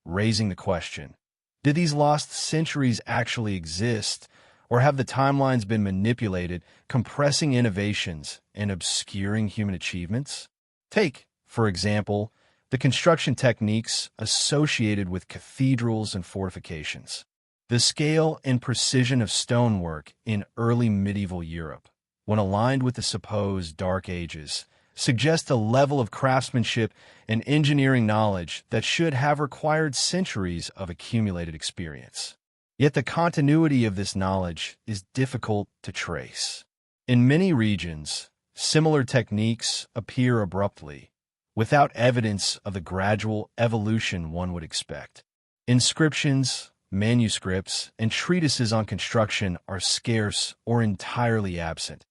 Speaker 1: raising the question, did these lost centuries actually exist, or have the timelines been manipulated, compressing innovations and obscuring human achievements? Take, for example, the construction techniques associated with cathedrals and fortifications. The scale and precision of stonework in early medieval Europe, when aligned with the supposed Dark Ages, suggest a level of craftsmanship and engineering knowledge that should have required centuries of accumulated experience. Yet the continuity of this knowledge is difficult to trace. In many regions, similar techniques appear abruptly, without evidence of the gradual evolution one would expect. Inscriptions, manuscripts, and treatises on construction are scarce or entirely absent,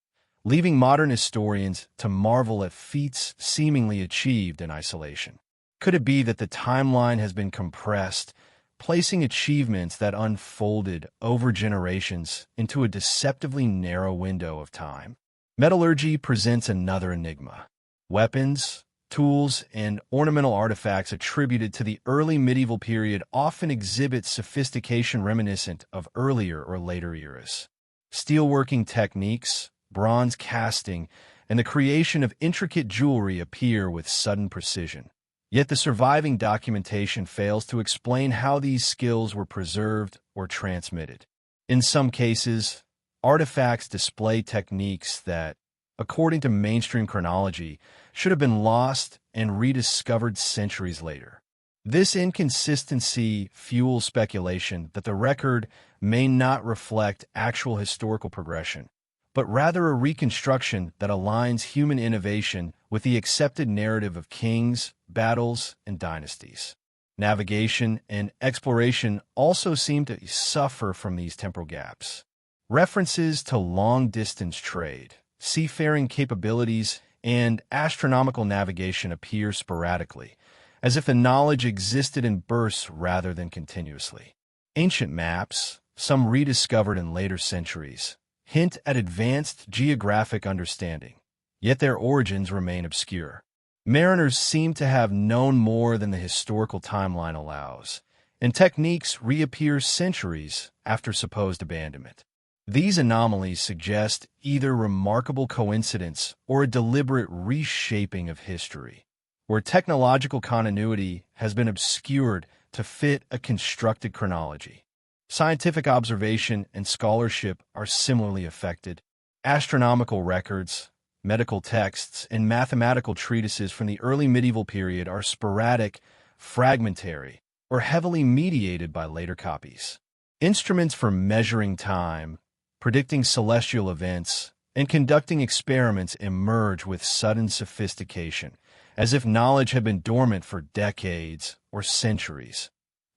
Speaker 1: leaving modern historians to marvel at feats seemingly achieved in isolation. Could it be that the timeline has been compressed, placing achievements that unfolded over generations into a deceptively narrow window of time? Metallurgy presents another enigma. Weapons, tools, and ornamental artifacts attributed to the early medieval period often exhibit sophistication reminiscent of earlier or later eras. Steelworking techniques, bronze casting, and the creation of intricate jewelry appear with sudden precision. Yet the surviving documentation fails to explain how these skills were preserved or transmitted. In some cases, artifacts display techniques that, according to mainstream chronology, should have been lost and rediscovered centuries later. This inconsistency fuels speculation that the record may not reflect actual historical progression, but rather a reconstruction that aligns human innovation with the accepted narrative of kings, battles, and dynasties. Navigation and exploration also seem to suffer from these temporal gaps. References to long-distance trade, seafaring capabilities, and astronomical navigation appear sporadically, as if the knowledge existed in bursts rather than continuously. Ancient maps, some rediscovered in later centuries, hint at advanced geographic understanding, yet their origins remain obscure. Mariners seem to have known more than the historical timeline allows, and techniques reappear centuries after supposed abandonment. These anomalies suggest either remarkable coincidence or a deliberate reshaping of history, where technological continuity has been obscured to fit a constructed chronology. Scientific observation and scholarship are similarly affected. Astronomical records, medical texts, and mathematical treatises from the early medieval period are sporadic, fragmentary, or heavily mediated by later copies. Instruments for measuring time, predicting celestial events, and conducting experiments emerge with sudden sophistication, as if knowledge had been dormant for decades or centuries,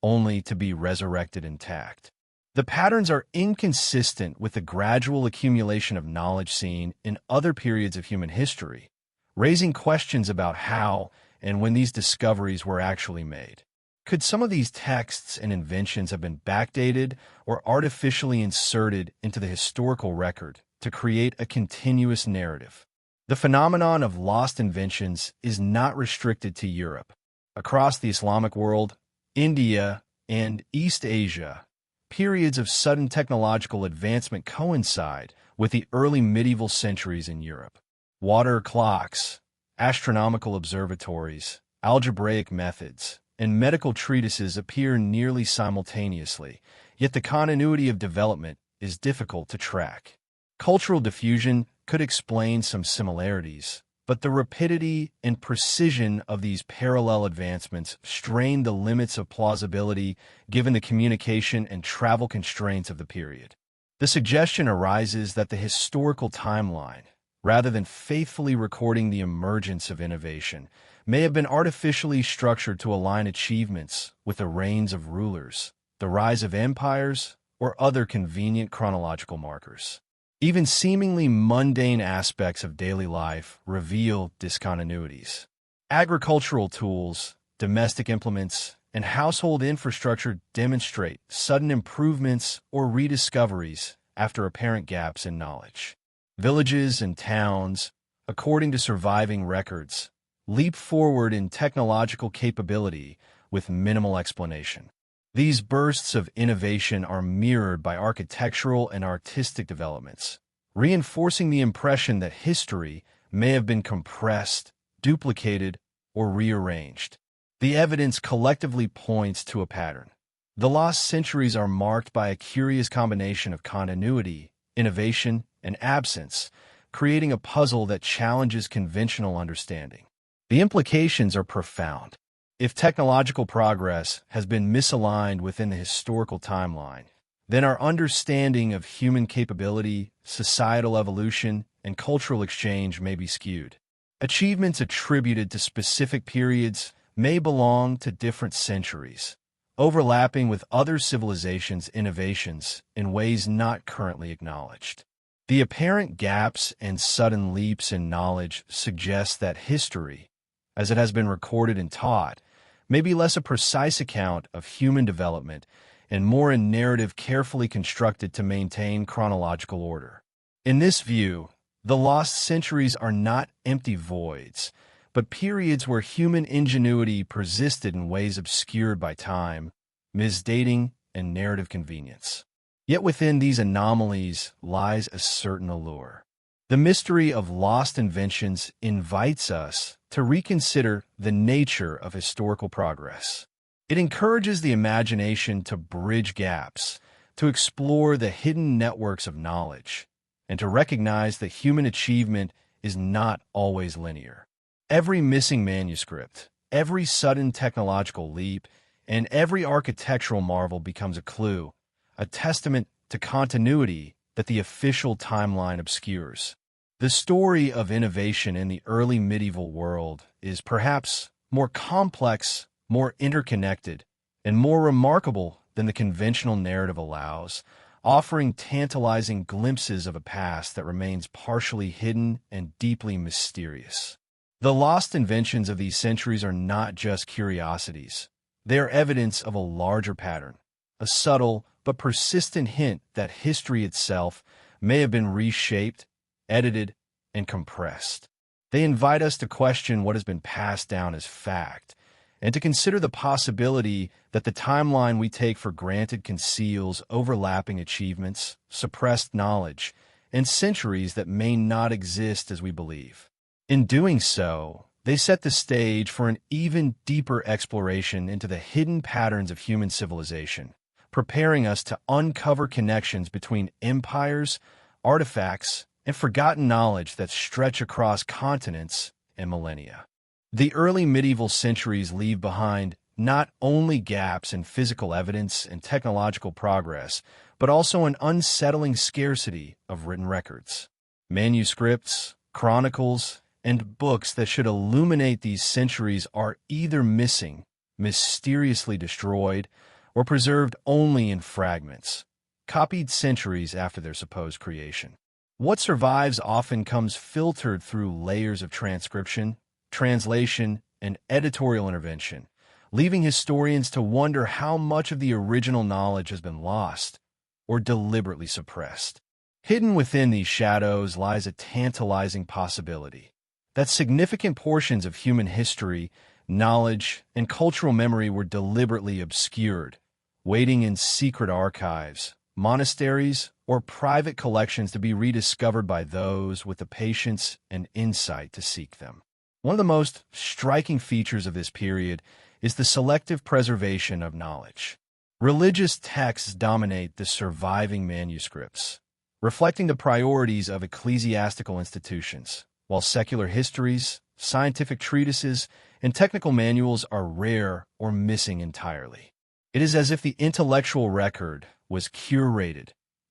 Speaker 1: only to be resurrected intact. The patterns are inconsistent with the gradual accumulation of knowledge seen in other periods of human history, raising questions about how and when these discoveries were actually made. Could some of these texts and inventions have been backdated or artificially inserted into the historical record to create a continuous narrative? The phenomenon of lost inventions is not restricted to Europe. Across the Islamic world, India, and East Asia, periods of sudden technological advancement coincide with the early medieval centuries in Europe. Water clocks, astronomical observatories, algebraic methods, and medical treatises appear nearly simultaneously, yet the continuity of development is difficult to track. Cultural diffusion could explain some similarities, but the rapidity and precision of these parallel advancements strain the limits of plausibility given the communication and travel constraints of the period. The suggestion arises that the historical timeline, rather than faithfully recording the emergence of innovation, may have been artificially structured to align achievements with the reigns of rulers, the rise of empires, or other convenient chronological markers. Even seemingly mundane aspects of daily life reveal discontinuities. Agricultural tools, domestic implements, and household infrastructure demonstrate sudden improvements or rediscoveries after apparent gaps in knowledge. Villages and towns, according to surviving records, leap forward in technological capability with minimal explanation. These bursts of innovation are mirrored by architectural and artistic developments, reinforcing the impression that history may have been compressed, duplicated, or rearranged. The evidence collectively points to a pattern. The lost centuries are marked by a curious combination of continuity, innovation, and absence, creating a puzzle that challenges conventional understanding. The implications are profound. If technological progress has been misaligned within the historical timeline, then our understanding of human capability, societal evolution, and cultural exchange may be skewed. Achievements attributed to specific periods may belong to different centuries, overlapping with other civilizations' innovations in ways not currently acknowledged. The apparent gaps and sudden leaps in knowledge suggest that history, as it has been recorded and taught, may be less a precise account of human development and more a narrative carefully constructed to maintain chronological order. In this view, the lost centuries are not empty voids, but periods where human ingenuity persisted in ways obscured by time, misdating, and narrative convenience. Yet within these anomalies lies a certain allure. The mystery of lost inventions invites us to reconsider the nature of historical progress. It encourages the imagination to bridge gaps, to explore the hidden networks of knowledge, and to recognize that human achievement is not always linear. Every missing manuscript, every sudden technological leap, and every architectural marvel becomes a clue, a testament to continuity that the official timeline obscures. The story of innovation in the early medieval world is perhaps more complex, more interconnected, and more remarkable than the conventional narrative allows, offering tantalizing glimpses of a past that remains partially hidden and deeply mysterious. The lost inventions of these centuries are not just curiosities. They are evidence of a larger pattern, a subtle but persistent hint that history itself may have been reshaped, edited, and compressed. They invite us to question what has been passed down as fact, and to consider the possibility that the timeline we take for granted conceals overlapping achievements, suppressed knowledge, and centuries that may not exist as we believe. In doing so, they set the stage for an even deeper exploration into the hidden patterns of human civilization, preparing us to uncover connections between empires, artifacts, and forgotten knowledge that stretch across continents and millennia. The early medieval centuries leave behind not only gaps in physical evidence and technological progress, but also an unsettling scarcity of written records. Manuscripts, chronicles, and books that should illuminate these centuries are either missing, mysteriously destroyed, or preserved only in fragments, copied centuries after their supposed creation. What survives often comes filtered through layers of transcription, translation, and editorial intervention, leaving historians to wonder how much of the original knowledge has been lost or deliberately suppressed. Hidden within these shadows lies a tantalizing possibility that significant portions of human history, knowledge, and cultural memory were deliberately obscured, waiting in secret archives, monasteries, or private collections to be rediscovered by those with the patience and insight to seek them. One of the most striking features of this period is the selective preservation of knowledge. Religious texts dominate the surviving manuscripts, reflecting the priorities of ecclesiastical institutions, while secular histories, scientific treatises, and technical manuals are rare or missing entirely. It is as if the intellectual record was curated,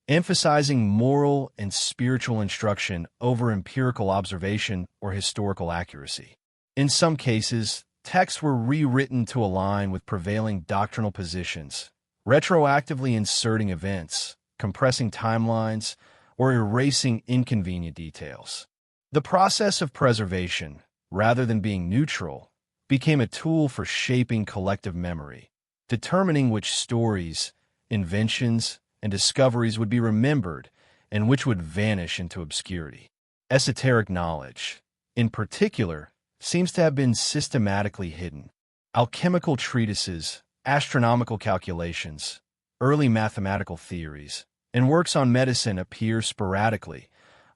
Speaker 1: emphasizing moral and spiritual instruction over empirical observation or historical accuracy. In some cases, texts were rewritten to align with prevailing doctrinal positions, retroactively inserting events, compressing timelines, or erasing inconvenient details. The process of preservation, rather than being neutral, became a tool for shaping collective memory, determining which stories, inventions, and discoveries would be remembered and which would vanish into obscurity. Esoteric knowledge, in particular, seems to have been systematically hidden. Alchemical treatises, astronomical calculations, early mathematical theories, and works on medicine appear sporadically,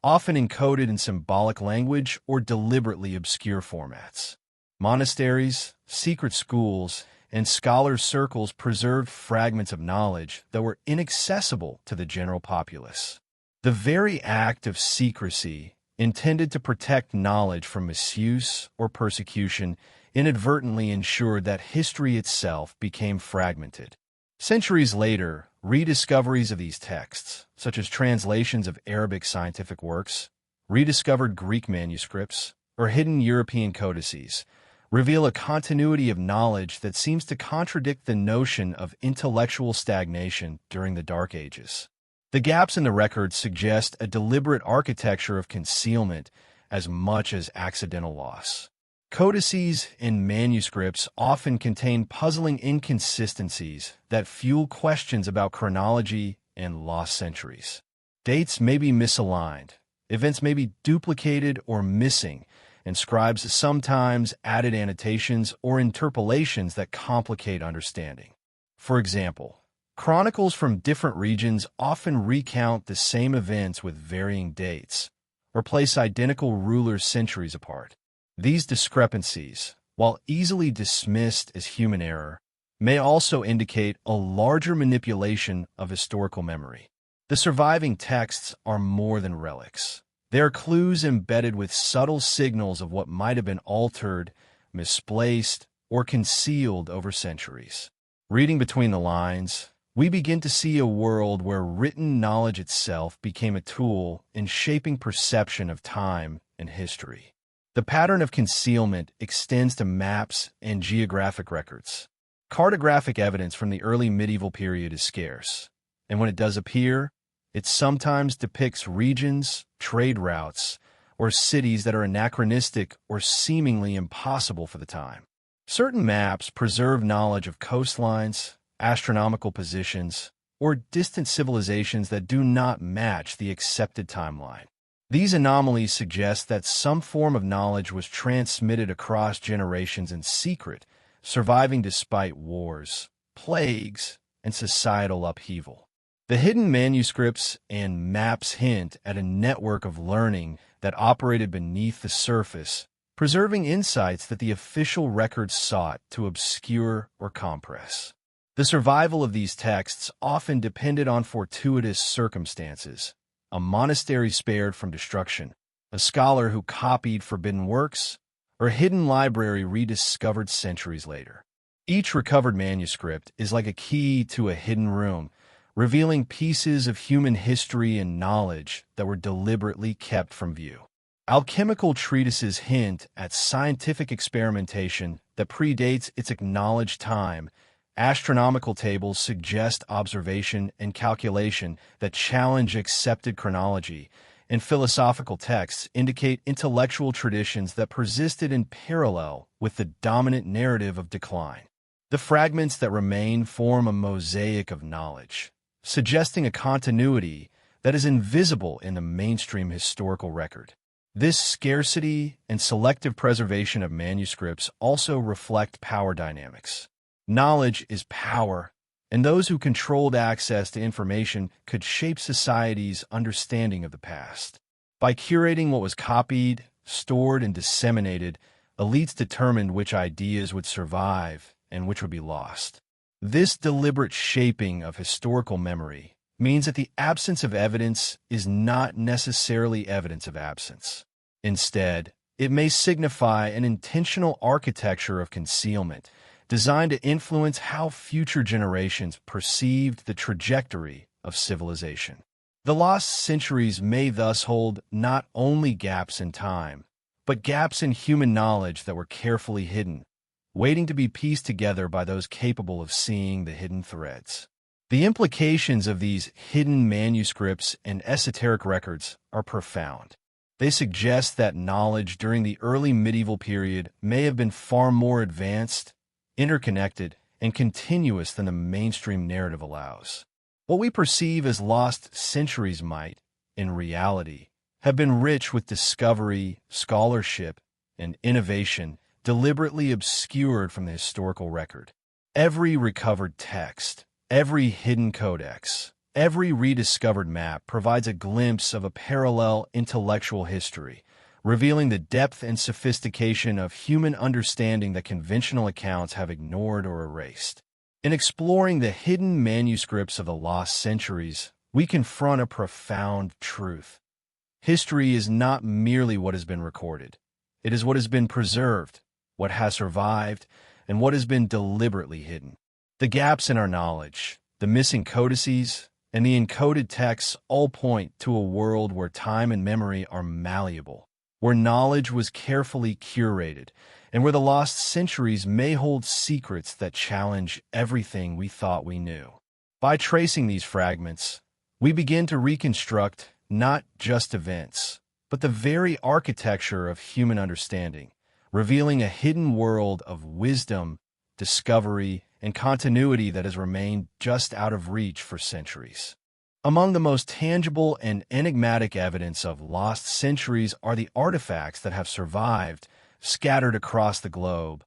Speaker 1: often encoded in symbolic language or deliberately obscure formats. Monasteries, secret schools, and scholars' circles preserved fragments of knowledge that were inaccessible to the general populace. The very act of secrecy, intended to protect knowledge from misuse or persecution, inadvertently ensured that history itself became fragmented. Centuries later, rediscoveries of these texts, such as translations of Arabic scientific works, rediscovered Greek manuscripts, or hidden European codices, reveal a continuity of knowledge that seems to contradict the notion of intellectual stagnation during the Dark Ages. The gaps in the records suggest a deliberate architecture of concealment as much as accidental loss. Codices and manuscripts often contain puzzling inconsistencies that fuel questions about chronology and lost centuries. Dates may be misaligned, events may be duplicated or missing, and scribes sometimes added annotations or interpolations that complicate understanding. For example, chronicles from different regions often recount the same events with varying dates, or place identical rulers centuries apart. These discrepancies, while easily dismissed as human error, may also indicate a larger manipulation of historical memory. The surviving texts are more than relics. They are clues embedded with subtle signals of what might have been altered, misplaced, or concealed over centuries. Reading between the lines, we begin to see a world where written knowledge itself became a tool in shaping perception of time and history. The pattern of concealment extends to maps and geographic records. Cartographic evidence from the early medieval period is scarce, and when it does appear, it sometimes depicts regions, trade routes, or cities that are anachronistic or seemingly impossible for the time. Certain maps preserve knowledge of coastlines, astronomical positions, or distant civilizations that do not match the accepted timeline. These anomalies suggest that some form of knowledge was transmitted across generations in secret, surviving despite wars, plagues, and societal upheaval. The hidden manuscripts and maps hint at a network of learning that operated beneath the surface, preserving insights that the official records sought to obscure or compress. The survival of these texts often depended on fortuitous circumstances: a monastery spared from destruction, a scholar who copied forbidden works, or a hidden library rediscovered centuries later. Each recovered manuscript is like a key to a hidden room, revealing pieces of human history and knowledge that were deliberately kept from view. Alchemical treatises hint at scientific experimentation that predates its acknowledged time. Astronomical tables suggest observation and calculation that challenge accepted chronology, and philosophical texts indicate intellectual traditions that persisted in parallel with the dominant narrative of decline. The fragments that remain form a mosaic of knowledge, suggesting a continuity that is invisible in the mainstream historical record. This scarcity and selective preservation of manuscripts also reflect power dynamics. Knowledge is power, and those who controlled access to information could shape society's understanding of the past. By curating what was copied, stored, and disseminated, elites determined which ideas would survive and which would be lost. This deliberate shaping of historical memory means that the absence of evidence is not necessarily evidence of absence. Instead, it may signify an intentional architecture of concealment designed to influence how future generations perceived the trajectory of civilization. The lost centuries may thus hold not only gaps in time, but gaps in human knowledge that were carefully hidden, waiting to be pieced together by those capable of seeing the hidden threads. The implications of these hidden manuscripts and esoteric records are profound. They suggest that knowledge during the early medieval period may have been far more advanced, interconnected, and continuous than the mainstream narrative allows. What we perceive as lost centuries might, in reality, have been rich with discovery, scholarship, and innovation deliberately obscured from the historical record. Every recovered text, every hidden codex, every rediscovered map provides a glimpse of a parallel intellectual history, revealing the depth and sophistication of human understanding that conventional accounts have ignored or erased. In exploring the hidden manuscripts of the lost centuries, we confront a profound truth. History is not merely what has been recorded. It is what has been preserved, what has survived, and what has been deliberately hidden. The gaps in our knowledge, the missing codices, and the encoded texts all point to a world where time and memory are malleable, where knowledge was carefully curated, and where the lost centuries may hold secrets that challenge everything we thought we knew. By tracing these fragments, we begin to reconstruct not just events, but the very architecture of human understanding, revealing a hidden world of wisdom, discovery, and continuity that has remained just out of reach for centuries. Among the most tangible and enigmatic evidence of lost centuries are the artifacts that have survived, scattered across the globe,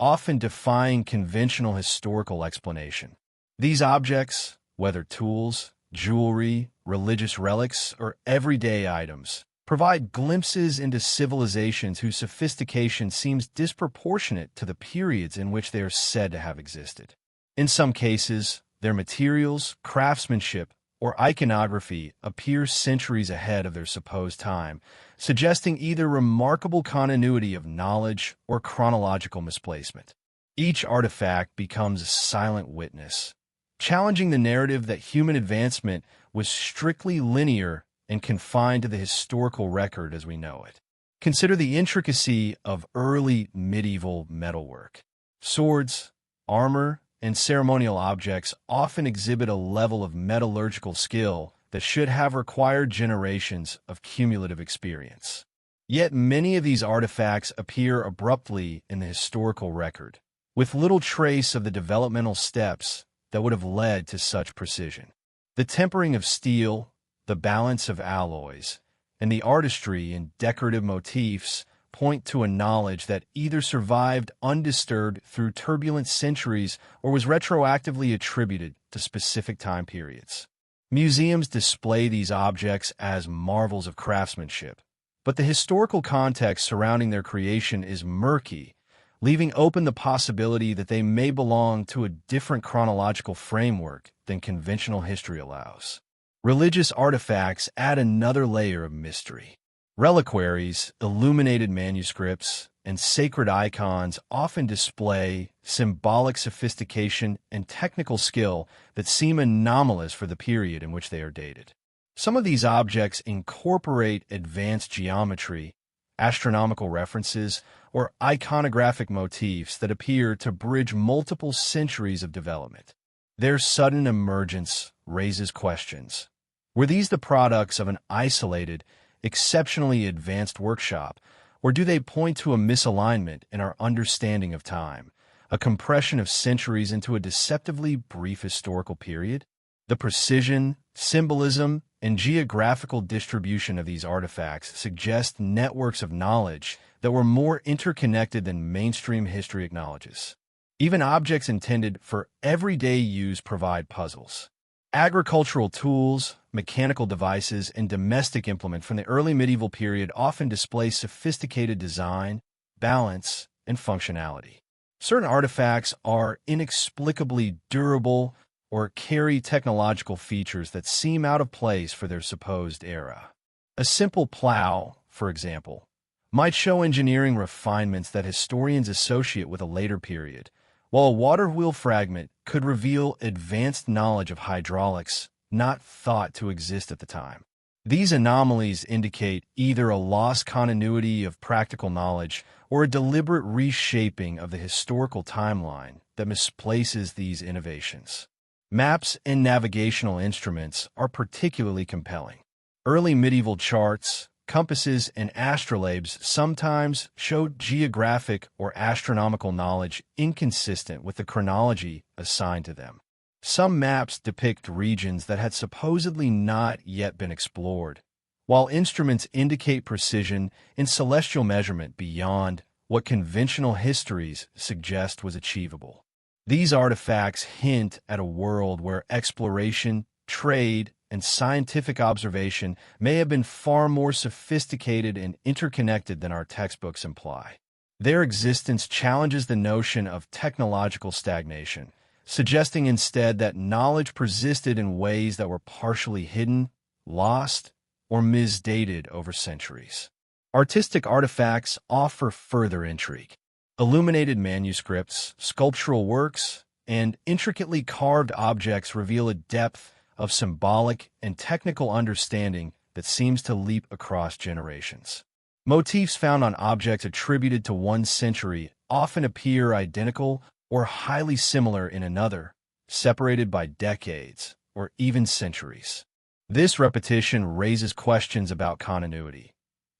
Speaker 1: often defying conventional historical explanation. These objects, whether tools, jewelry, religious relics, or everyday items, provide glimpses into civilizations whose sophistication seems disproportionate to the periods in which they are said to have existed. In some cases, their materials, craftsmanship, or iconography appear centuries ahead of their supposed time, suggesting either remarkable continuity of knowledge or chronological misplacement. Each artifact becomes a silent witness, challenging the narrative that human advancement was strictly linear and confined to the historical record as we know it. Consider the intricacy of early medieval metalwork. Swords, armor, and ceremonial objects often exhibit a level of metallurgical skill that should have required generations of cumulative experience. Yet many of these artifacts appear abruptly in the historical record, with little trace of the developmental steps that would have led to such precision. The tempering of steel, the balance of alloys, and the artistry in decorative motifs point to a knowledge that either survived undisturbed through turbulent centuries or was retroactively attributed to specific time periods. Museums display these objects as marvels of craftsmanship, but the historical context surrounding their creation is murky, leaving open the possibility that they may belong to a different chronological framework than conventional history allows. Religious artifacts add another layer of mystery. Reliquaries, illuminated manuscripts, and sacred icons often display symbolic sophistication and technical skill that seem anomalous for the period in which they are dated. Some of these objects incorporate advanced geometry, astronomical references, or iconographic motifs that appear to bridge multiple centuries of development. Their sudden emergence raises questions. Were these the products of an isolated, exceptionally advanced workshop, or do they point to a misalignment in our understanding of time, a compression of centuries into a deceptively brief historical period? The precision, symbolism, and geographical distribution of these artifacts suggest networks of knowledge that were more interconnected than mainstream history acknowledges. Even objects intended for everyday use provide puzzles. Agricultural tools, mechanical devices, and domestic implements from the early medieval period often display sophisticated design, balance, and functionality. Certain artifacts are inexplicably durable or carry technological features that seem out of place for their supposed era. A simple plow, for example, might show engineering refinements that historians associate with a later period, while a water wheel fragment could reveal advanced knowledge of hydraulics not thought to exist at the time. These anomalies indicate either a lost continuity of practical knowledge or a deliberate reshaping of the historical timeline that misplaces these innovations. Maps and navigational instruments are particularly compelling. Early medieval charts, compasses, and astrolabes sometimes showed geographic or astronomical knowledge inconsistent with the chronology assigned to them. Some maps depict regions that had supposedly not yet been explored, while instruments indicate precision in celestial measurement beyond what conventional histories suggest was achievable. These artifacts hint at a world where exploration, trade, and scientific observation may have been far more sophisticated and interconnected than our textbooks imply. Their existence challenges the notion of technological stagnation, suggesting instead that knowledge persisted in ways that were partially hidden, lost, or misdated over centuries. Artistic artifacts offer further intrigue. Illuminated manuscripts, sculptural works, and intricately carved objects reveal a depth of symbolic and technical understanding that seems to leap across generations. Motifs found on objects attributed to one century often appear identical or highly similar in another, separated by decades or even centuries. This repetition raises questions about continuity.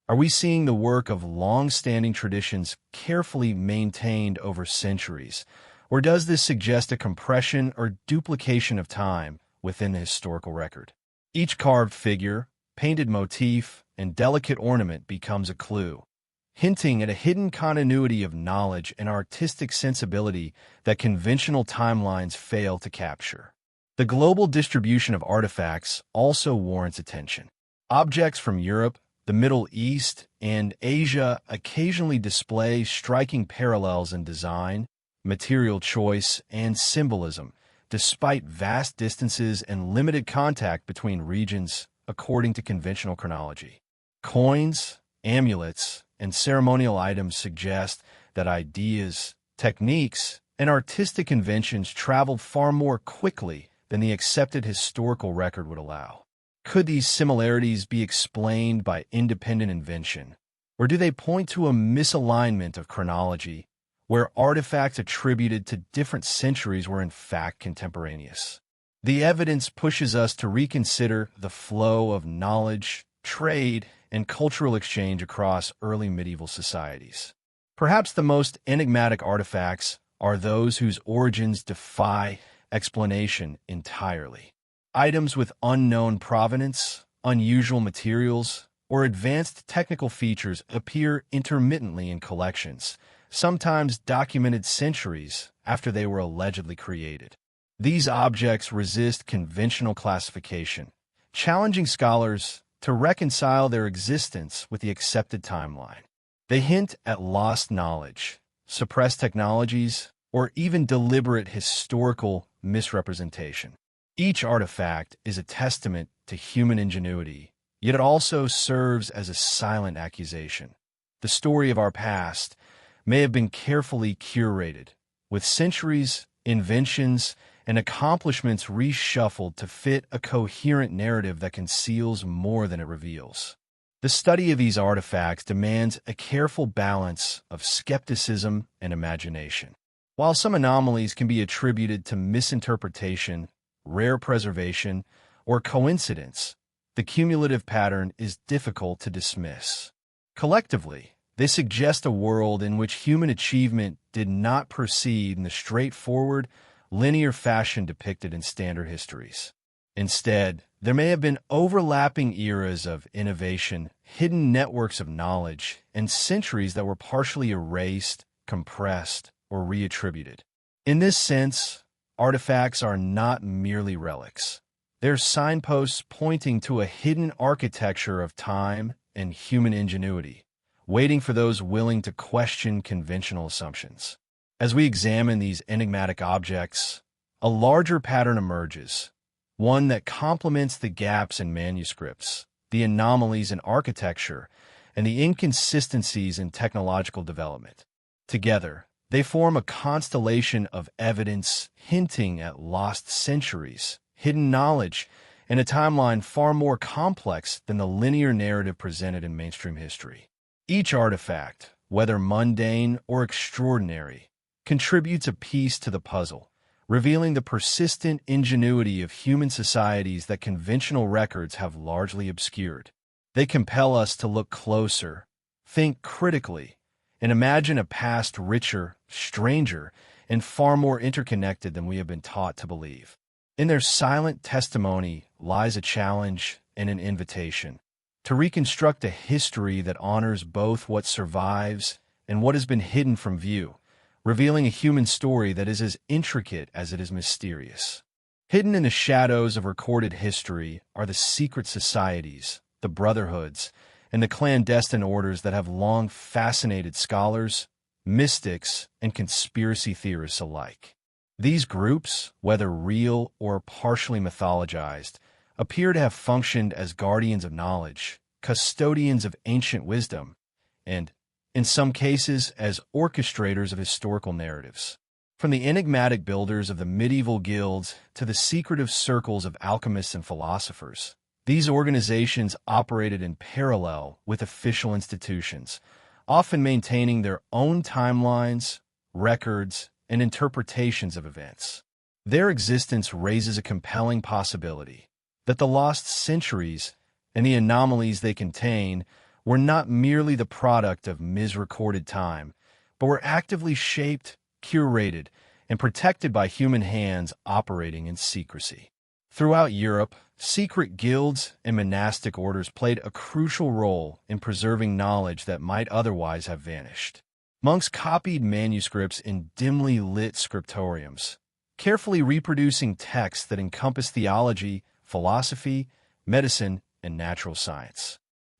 Speaker 1: Are we seeing the work of long-standing traditions carefully maintained over centuries, or does this suggest a compression or duplication of time within the historical record? Each carved figure, painted motif, and delicate ornament becomes a clue, hinting at a hidden continuity of knowledge and artistic sensibility that conventional timelines fail to capture. The global distribution of artifacts also warrants attention. Objects from Europe, the Middle East, and Asia occasionally display striking parallels in design, material choice, and symbolism, despite vast distances and limited contact between regions, according to conventional chronology. Coins, amulets, and ceremonial items suggest that ideas, techniques, and artistic inventions traveled far more quickly than the accepted historical record would allow. Could these similarities be explained by independent invention, or do they point to a misalignment of chronology, where artifacts attributed to different centuries were in fact contemporaneous? The evidence pushes us to reconsider the flow of knowledge, trade, and cultural exchange across early medieval societies. Perhaps the most enigmatic artifacts are those whose origins defy explanation entirely. Items with unknown provenance, unusual materials, or advanced technical features appear intermittently in collections, sometimes documented centuries after they were allegedly created. These objects resist conventional classification, challenging scholars to reconcile their existence with the accepted timeline. They hint at lost knowledge, suppressed technologies, or even deliberate historical misrepresentation. Each artifact is a testament to human ingenuity, yet it also serves as a silent accusation. The story of our past may have been carefully curated, with centuries, inventions, and accomplishments reshuffled to fit a coherent narrative that conceals more than it reveals. The study of these artifacts demands a careful balance of skepticism and imagination. While some anomalies can be attributed to misinterpretation, rare preservation, or coincidence, the cumulative pattern is difficult to dismiss. Collectively, they suggest a world in which human achievement did not proceed in the straightforward, linear fashion depicted in standard histories. Instead, there may have been overlapping eras of innovation, hidden networks of knowledge, and centuries that were partially erased, compressed, or reattributed. In this sense, artifacts are not merely relics. They're signposts pointing to a hidden architecture of time and human ingenuity, waiting for those willing to question conventional assumptions. As we examine these enigmatic objects, a larger pattern emerges, one that complements the gaps in manuscripts, the anomalies in architecture, and the inconsistencies in technological development. Together, they form a constellation of evidence hinting at lost centuries, hidden knowledge, and a timeline far more complex than the linear narrative presented in mainstream history. Each artifact, whether mundane or extraordinary, contributes a piece to the puzzle, revealing the persistent ingenuity of human societies that conventional records have largely obscured. They compel us to look closer, think critically, and imagine a past richer, stranger, and far more interconnected than we have been taught to believe. In their silent testimony lies a challenge and an invitation to reconstruct a history that honors both what survives and what has been hidden from view, revealing a human story that is as intricate as it is mysterious. Hidden in the shadows of recorded history are the secret societies, the brotherhoods, and the clandestine orders that have long fascinated scholars, mystics, and conspiracy theorists alike. These groups, whether real or partially mythologized, appear to have functioned as guardians of knowledge, custodians of ancient wisdom, and, in some cases, as orchestrators of historical narratives. From the enigmatic builders of the medieval guilds to the secretive circles of alchemists and philosophers, these organizations operated in parallel with official institutions, often maintaining their own timelines, records, and interpretations of events. Their existence raises a compelling possibility that the lost centuries and the anomalies they contain were not merely the product of misrecorded time, but were actively shaped, curated, and protected by human hands operating in secrecy. Throughout Europe, secret guilds and monastic orders played a crucial role in preserving knowledge that might otherwise have vanished. Monks copied manuscripts in dimly lit scriptoriums, carefully reproducing texts that encompass theology, philosophy, medicine, and natural science.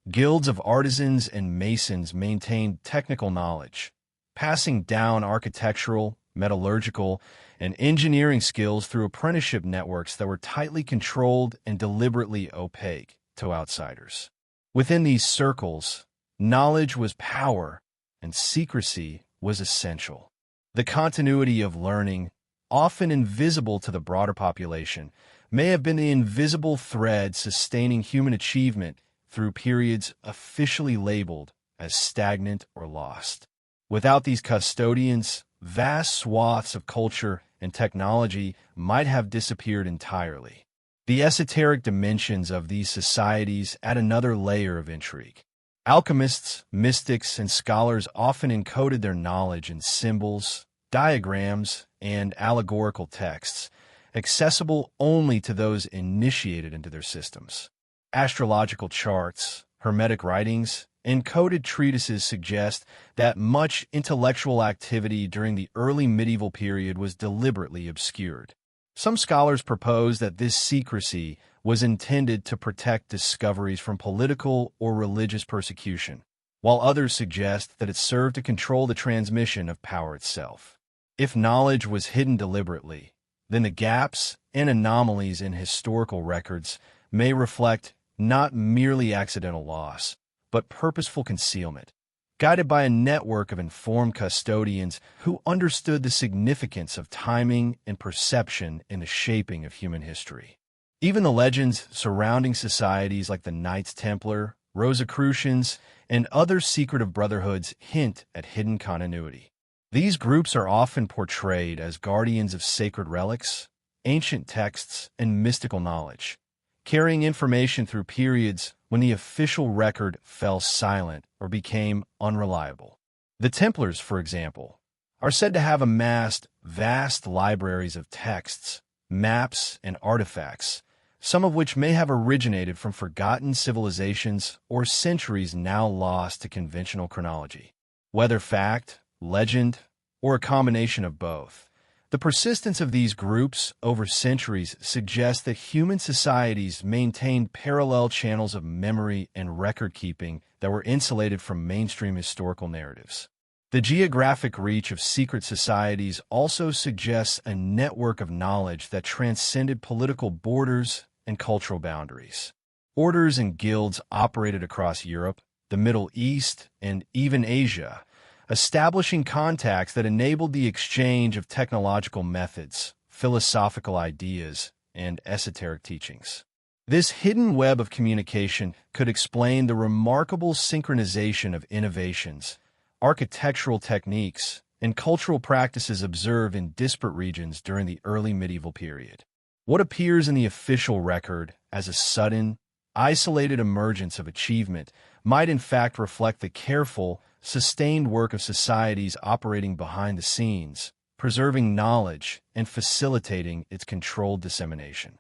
Speaker 1: Guilds of artisans and masons maintained technical knowledge, passing down architectural, metallurgical, and engineering skills through apprenticeship networks that were tightly controlled and deliberately opaque to outsiders. Within these circles, knowledge was power, and secrecy was essential. The continuity of learning, often invisible to the broader population, may have been the invisible thread sustaining human achievement through periods officially labeled as stagnant or lost. Without these custodians, vast swaths of culture and technology might have disappeared entirely. The esoteric dimensions of these societies add another layer of intrigue. Alchemists, mystics, and scholars often encoded their knowledge in symbols, diagrams, and allegorical texts, accessible only to those initiated into their systems. Astrological charts, hermetic writings, and coded treatises suggest that much intellectual activity during the early medieval period was deliberately obscured. Some scholars propose that this secrecy was intended to protect discoveries from political or religious persecution, while others suggest that it served to control the transmission of power itself. If knowledge was hidden deliberately, then the gaps and anomalies in historical records may reflect not merely accidental loss, but purposeful concealment, guided by a network of informed custodians who understood the significance of timing and perception in the shaping of human history. Even the legends surrounding societies like the Knights Templar, Rosicrucians, and other secretive brotherhoods hint at hidden continuity. These groups are often portrayed as guardians of sacred relics, ancient texts, and mystical knowledge, carrying information through periods when the official record fell silent or became unreliable. The Templars, for example, are said to have amassed vast libraries of texts, maps, and artifacts, some of which may have originated from forgotten civilizations or centuries now lost to conventional chronology. Whether fact, legend, or a combination of both, the persistence of these groups over centuries suggests that human societies maintained parallel channels of memory and record-keeping that were insulated from mainstream historical narratives. The geographic reach of secret societies also suggests a network of knowledge that transcended political borders and cultural boundaries. Orders and guilds operated across Europe, the Middle East, and even Asia, establishing contacts that enabled the exchange of technological methods, philosophical ideas, and esoteric teachings. This hidden web of communication could explain the remarkable synchronization of innovations, architectural techniques, and cultural practices observed in disparate regions during the early medieval period. What appears in the official record as a sudden, isolated emergence of achievement might in fact reflect the careful, sustained work of societies operating behind the scenes, preserving knowledge and facilitating its controlled dissemination.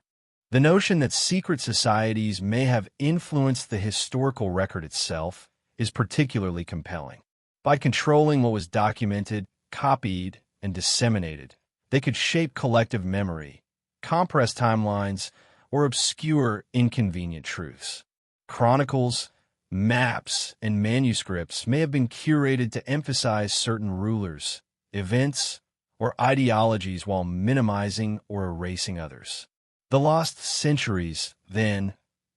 Speaker 1: The notion that secret societies may have influenced the historical record itself is particularly compelling. By controlling what was documented, copied, and disseminated, they could shape collective memory, compressed timelines, or obscure, inconvenient truths. Chronicles, maps, and manuscripts may have been curated to emphasize certain rulers, events, or ideologies while minimizing or erasing others. The lost centuries, then,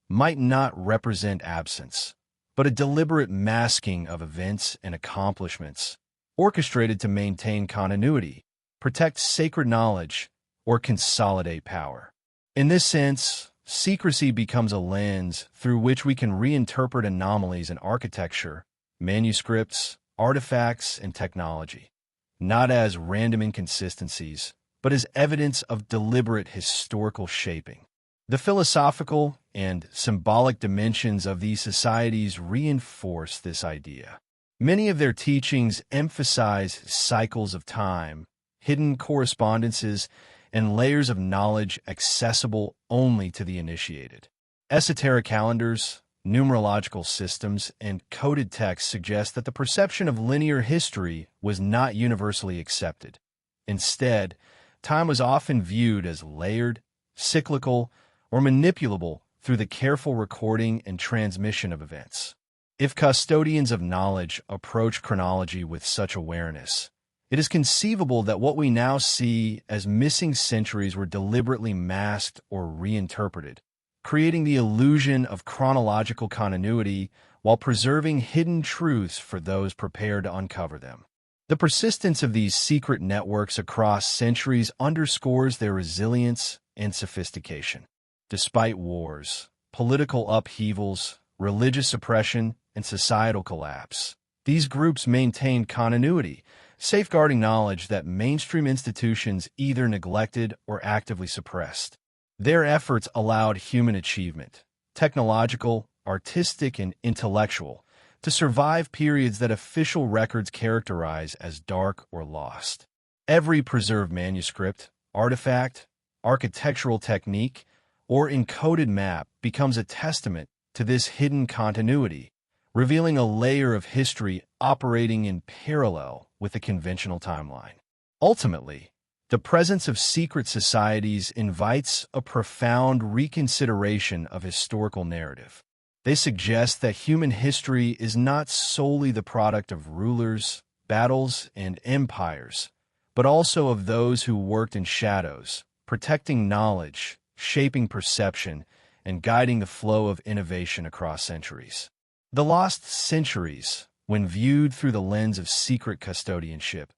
Speaker 1: might not represent absence, but a deliberate masking of events and accomplishments, orchestrated to maintain continuity, protect sacred knowledge, or consolidate power. In this sense, secrecy becomes a lens through which we can reinterpret anomalies in architecture, manuscripts, artifacts, and technology, not as random inconsistencies, but as evidence of deliberate historical shaping. The philosophical and symbolic dimensions of these societies reinforce this idea. Many of their teachings emphasize cycles of time, hidden correspondences, and layers of knowledge accessible only to the initiated. Esoteric calendars, numerological systems, and coded texts suggest that the perception of linear history was not universally accepted. Instead, time was often viewed as layered, cyclical, or manipulable through the careful recording and transmission of events. If custodians of knowledge approach chronology with such awareness, it is conceivable that what we now see as missing centuries were deliberately masked or reinterpreted, creating the illusion of chronological continuity while preserving hidden truths for those prepared to uncover them. The persistence of these secret networks across centuries underscores their resilience and sophistication. Despite wars, political upheavals, religious oppression, and societal collapse, these groups maintained continuity, safeguarding knowledge that mainstream institutions either neglected or actively suppressed. Their efforts allowed human achievement, technological, artistic, and intellectual, to survive periods that official records characterize as dark or lost. Every preserved manuscript, artifact, architectural technique, or encoded map becomes a testament to this hidden continuity, revealing a layer of history operating in parallel with the conventional timeline. Ultimately, the presence of secret societies invites a profound reconsideration of historical narrative. They suggest that human history is not solely the product of rulers, battles, and empires, but also of those who worked in shadows, protecting knowledge, shaping perception, and guiding the flow of innovation across centuries. The lost centuries, when viewed through the lens of secret custodianship,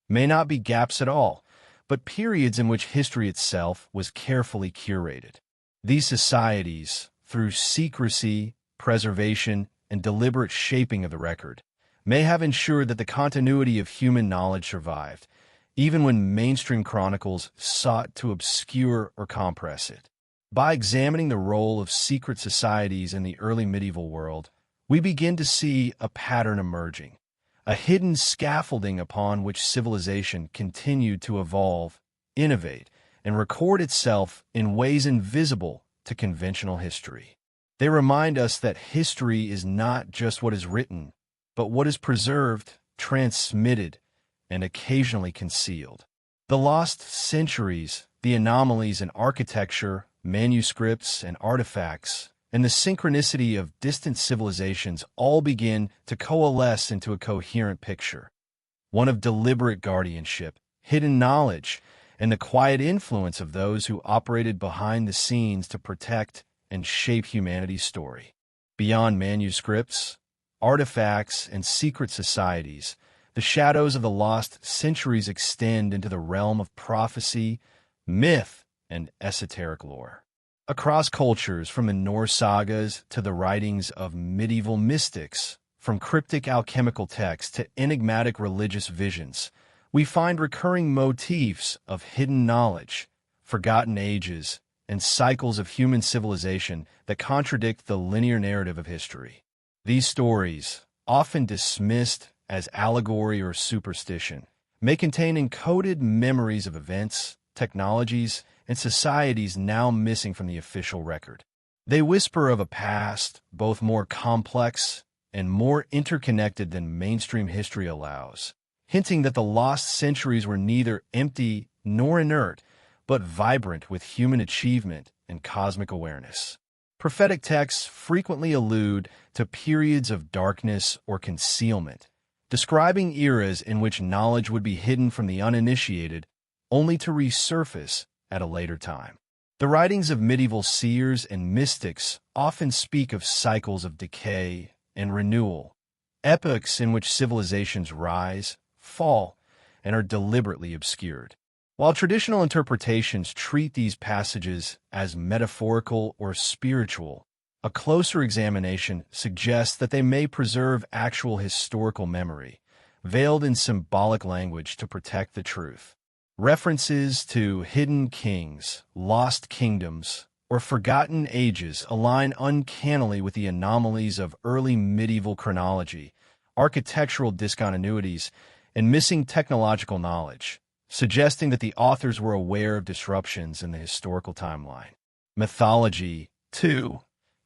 Speaker 1: may not be gaps at all, but periods in which history itself was carefully curated. These societies, through secrecy, preservation, and deliberate shaping of the record, may have ensured that the continuity of human knowledge survived, even when mainstream chronicles sought to obscure or compress it. By examining the role of secret societies in the early medieval world, we begin to see a pattern emerging, a hidden scaffolding upon which civilization continued to evolve, innovate, and record itself in ways invisible to conventional history. They remind us that history is not just what is written, but what is preserved, transmitted, and occasionally concealed. The lost centuries, the anomalies in architecture, manuscripts, and artifacts, and the synchronicity of distant civilizations all begin to coalesce into a coherent picture, one of deliberate guardianship, hidden knowledge, and the quiet influence of those who operated behind the scenes to protect and shape humanity's story. Beyond manuscripts, artifacts, and secret societies, the shadows of the lost centuries extend into the realm of prophecy, myth, and esoteric lore. Across cultures, from the Norse sagas to the writings of medieval mystics, from cryptic alchemical texts to enigmatic religious visions, we find recurring motifs of hidden knowledge, forgotten ages, and cycles of human civilization that contradict the linear narrative of history. These stories, often dismissed as allegory or superstition, may contain encoded memories of events, technologies, and societies now missing from the official record. They whisper of a past both more complex and more interconnected than mainstream history allows, hinting that the lost centuries were neither empty nor inert, but vibrant with human achievement and cosmic awareness. Prophetic texts frequently allude to periods of darkness or concealment, describing eras in which knowledge would be hidden from the uninitiated, only to resurface at a later time. The writings of medieval seers and mystics often speak of cycles of decay and renewal, epochs in which civilizations rise, fall, and are deliberately obscured. While traditional interpretations treat these passages as metaphorical or spiritual, a closer examination suggests that they may preserve actual historical memory, veiled in symbolic language to protect the truth. References to hidden kings, lost kingdoms, or forgotten ages align uncannily with the anomalies of early medieval chronology, architectural discontinuities, and missing technological knowledge, suggesting that the authors were aware of disruptions in the historical timeline. Mythology, too,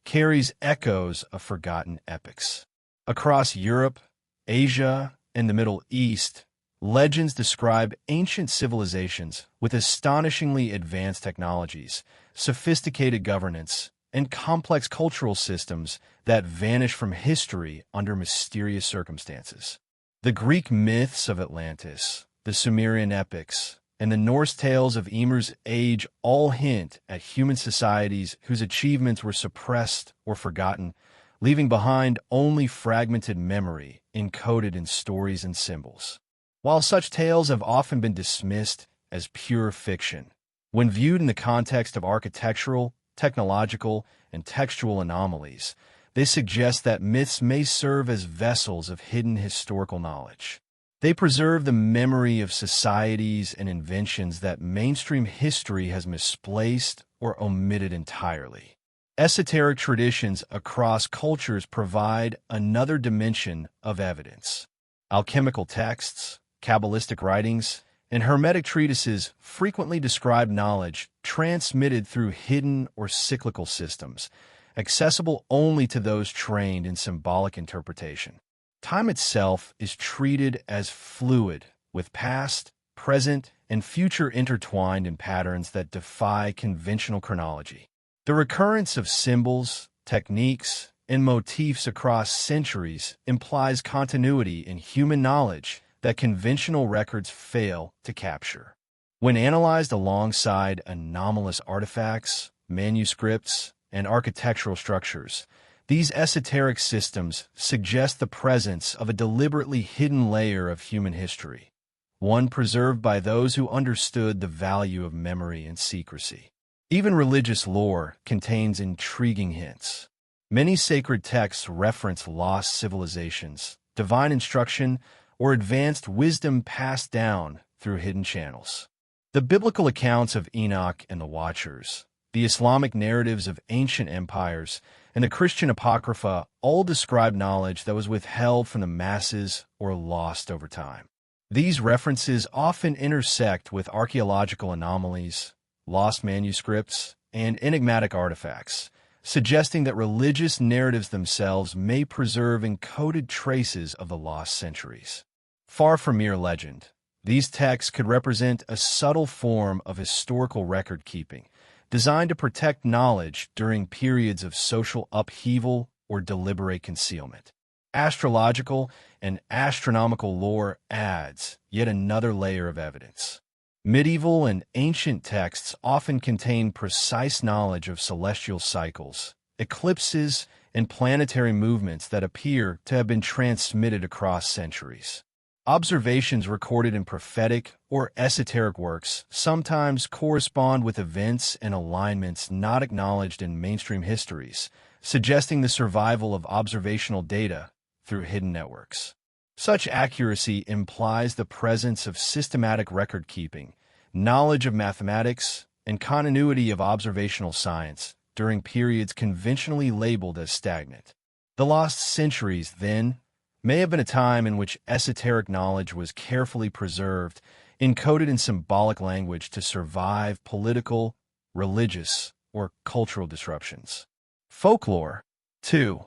Speaker 1: carries echoes of forgotten epics. Across Europe, Asia, and the Middle East, legends describe ancient civilizations with astonishingly advanced technologies, sophisticated governance, and complex cultural systems that vanish from history under mysterious circumstances. The Greek myths of Atlantis, the Sumerian epics, and the Norse tales of Ymir's age all hint at human societies whose achievements were suppressed or forgotten, leaving behind only fragmented memory encoded in stories and symbols. While such tales have often been dismissed as pure fiction, when viewed in the context of architectural, technological, and textual anomalies, they suggest that myths may serve as vessels of hidden historical knowledge. They preserve the memory of societies and inventions that mainstream history has misplaced or omitted entirely. Esoteric traditions across cultures provide another dimension of evidence. Alchemical texts, Kabbalistic writings, and Hermetic treatises frequently describe knowledge transmitted through hidden or cyclical systems, accessible only to those trained in symbolic interpretation. Time itself is treated as fluid, with past, present, and future intertwined in patterns that defy conventional chronology. The recurrence of symbols, techniques, and motifs across centuries implies continuity in human knowledge that conventional records fail to capture. When analyzed alongside anomalous artifacts, manuscripts, and architectural structures, these esoteric systems suggest the presence of a deliberately hidden layer of human history, one preserved by those who understood the value of memory and secrecy. Even religious lore contains intriguing hints. Many sacred texts reference lost civilizations, divine instruction, or advanced wisdom passed down through hidden channels. The biblical accounts of Enoch and the Watchers, the Islamic narratives of ancient empires, and the Christian Apocrypha all describe knowledge that was withheld from the masses or lost over time. These references often intersect with archaeological anomalies, lost manuscripts, and enigmatic artifacts, suggesting that religious narratives themselves may preserve encoded traces of the lost centuries. Far from mere legend, these texts could represent a subtle form of historical record-keeping, designed to protect knowledge during periods of social upheaval or deliberate concealment. Astrological and astronomical lore adds yet another layer of evidence. Medieval and ancient texts often contain precise knowledge of celestial cycles, eclipses, and planetary movements that appear to have been transmitted across centuries. Observations recorded in prophetic or esoteric works sometimes correspond with events and alignments not acknowledged in mainstream histories, suggesting the survival of observational data through hidden networks. Such accuracy implies the presence of systematic record-keeping, knowledge of mathematics, and continuity of observational science during periods conventionally labeled as stagnant. The lost centuries, then, may have been a time in which esoteric knowledge was carefully preserved, encoded in symbolic language to survive political, religious, or cultural disruptions. Folklore, too,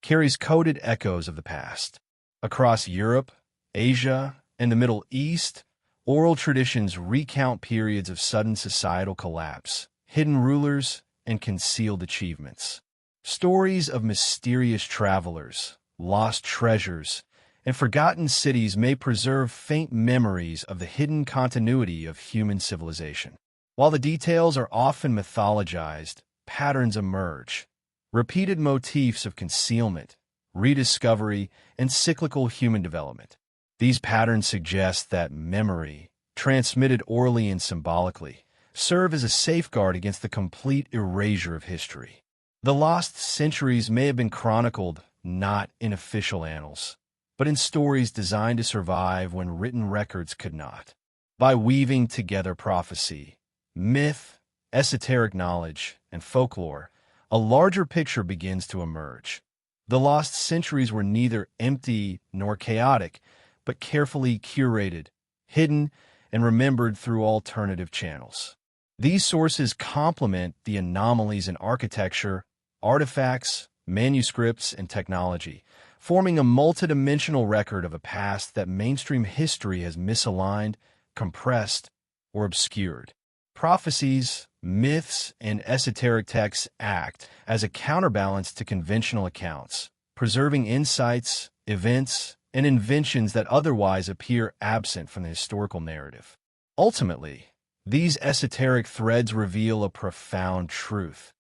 Speaker 1: carries coded echoes of the past. Across Europe, Asia, and the Middle East, Oral traditions recount periods of sudden societal collapse, hidden rulers, and concealed achievements. Stories of mysterious travelers, lost treasures, and forgotten cities may preserve faint memories of the hidden continuity of human civilization. While the details are often mythologized, patterns emerge. Repeated motifs of concealment, rediscovery, and cyclical human development. These patterns suggest that memory, transmitted orally and symbolically, serve as a safeguard against the complete erasure of history. The lost centuries may have been chronicled not in official annals, but in stories designed to survive when written records could not. By weaving together prophecy, myth, esoteric knowledge, and folklore, a larger picture begins to emerge. The lost centuries were neither empty nor chaotic, but carefully curated, hidden, and remembered through alternative channels. These sources complement the anomalies in architecture, artifacts, manuscripts, and technology, forming a multidimensional record of a past that mainstream history has misaligned, compressed, or obscured. Prophecies, myths, and esoteric texts act as a counterbalance to conventional accounts, preserving insights, events, and inventions that otherwise appear absent from the historical narrative. Ultimately, these esoteric threads reveal a profound truth.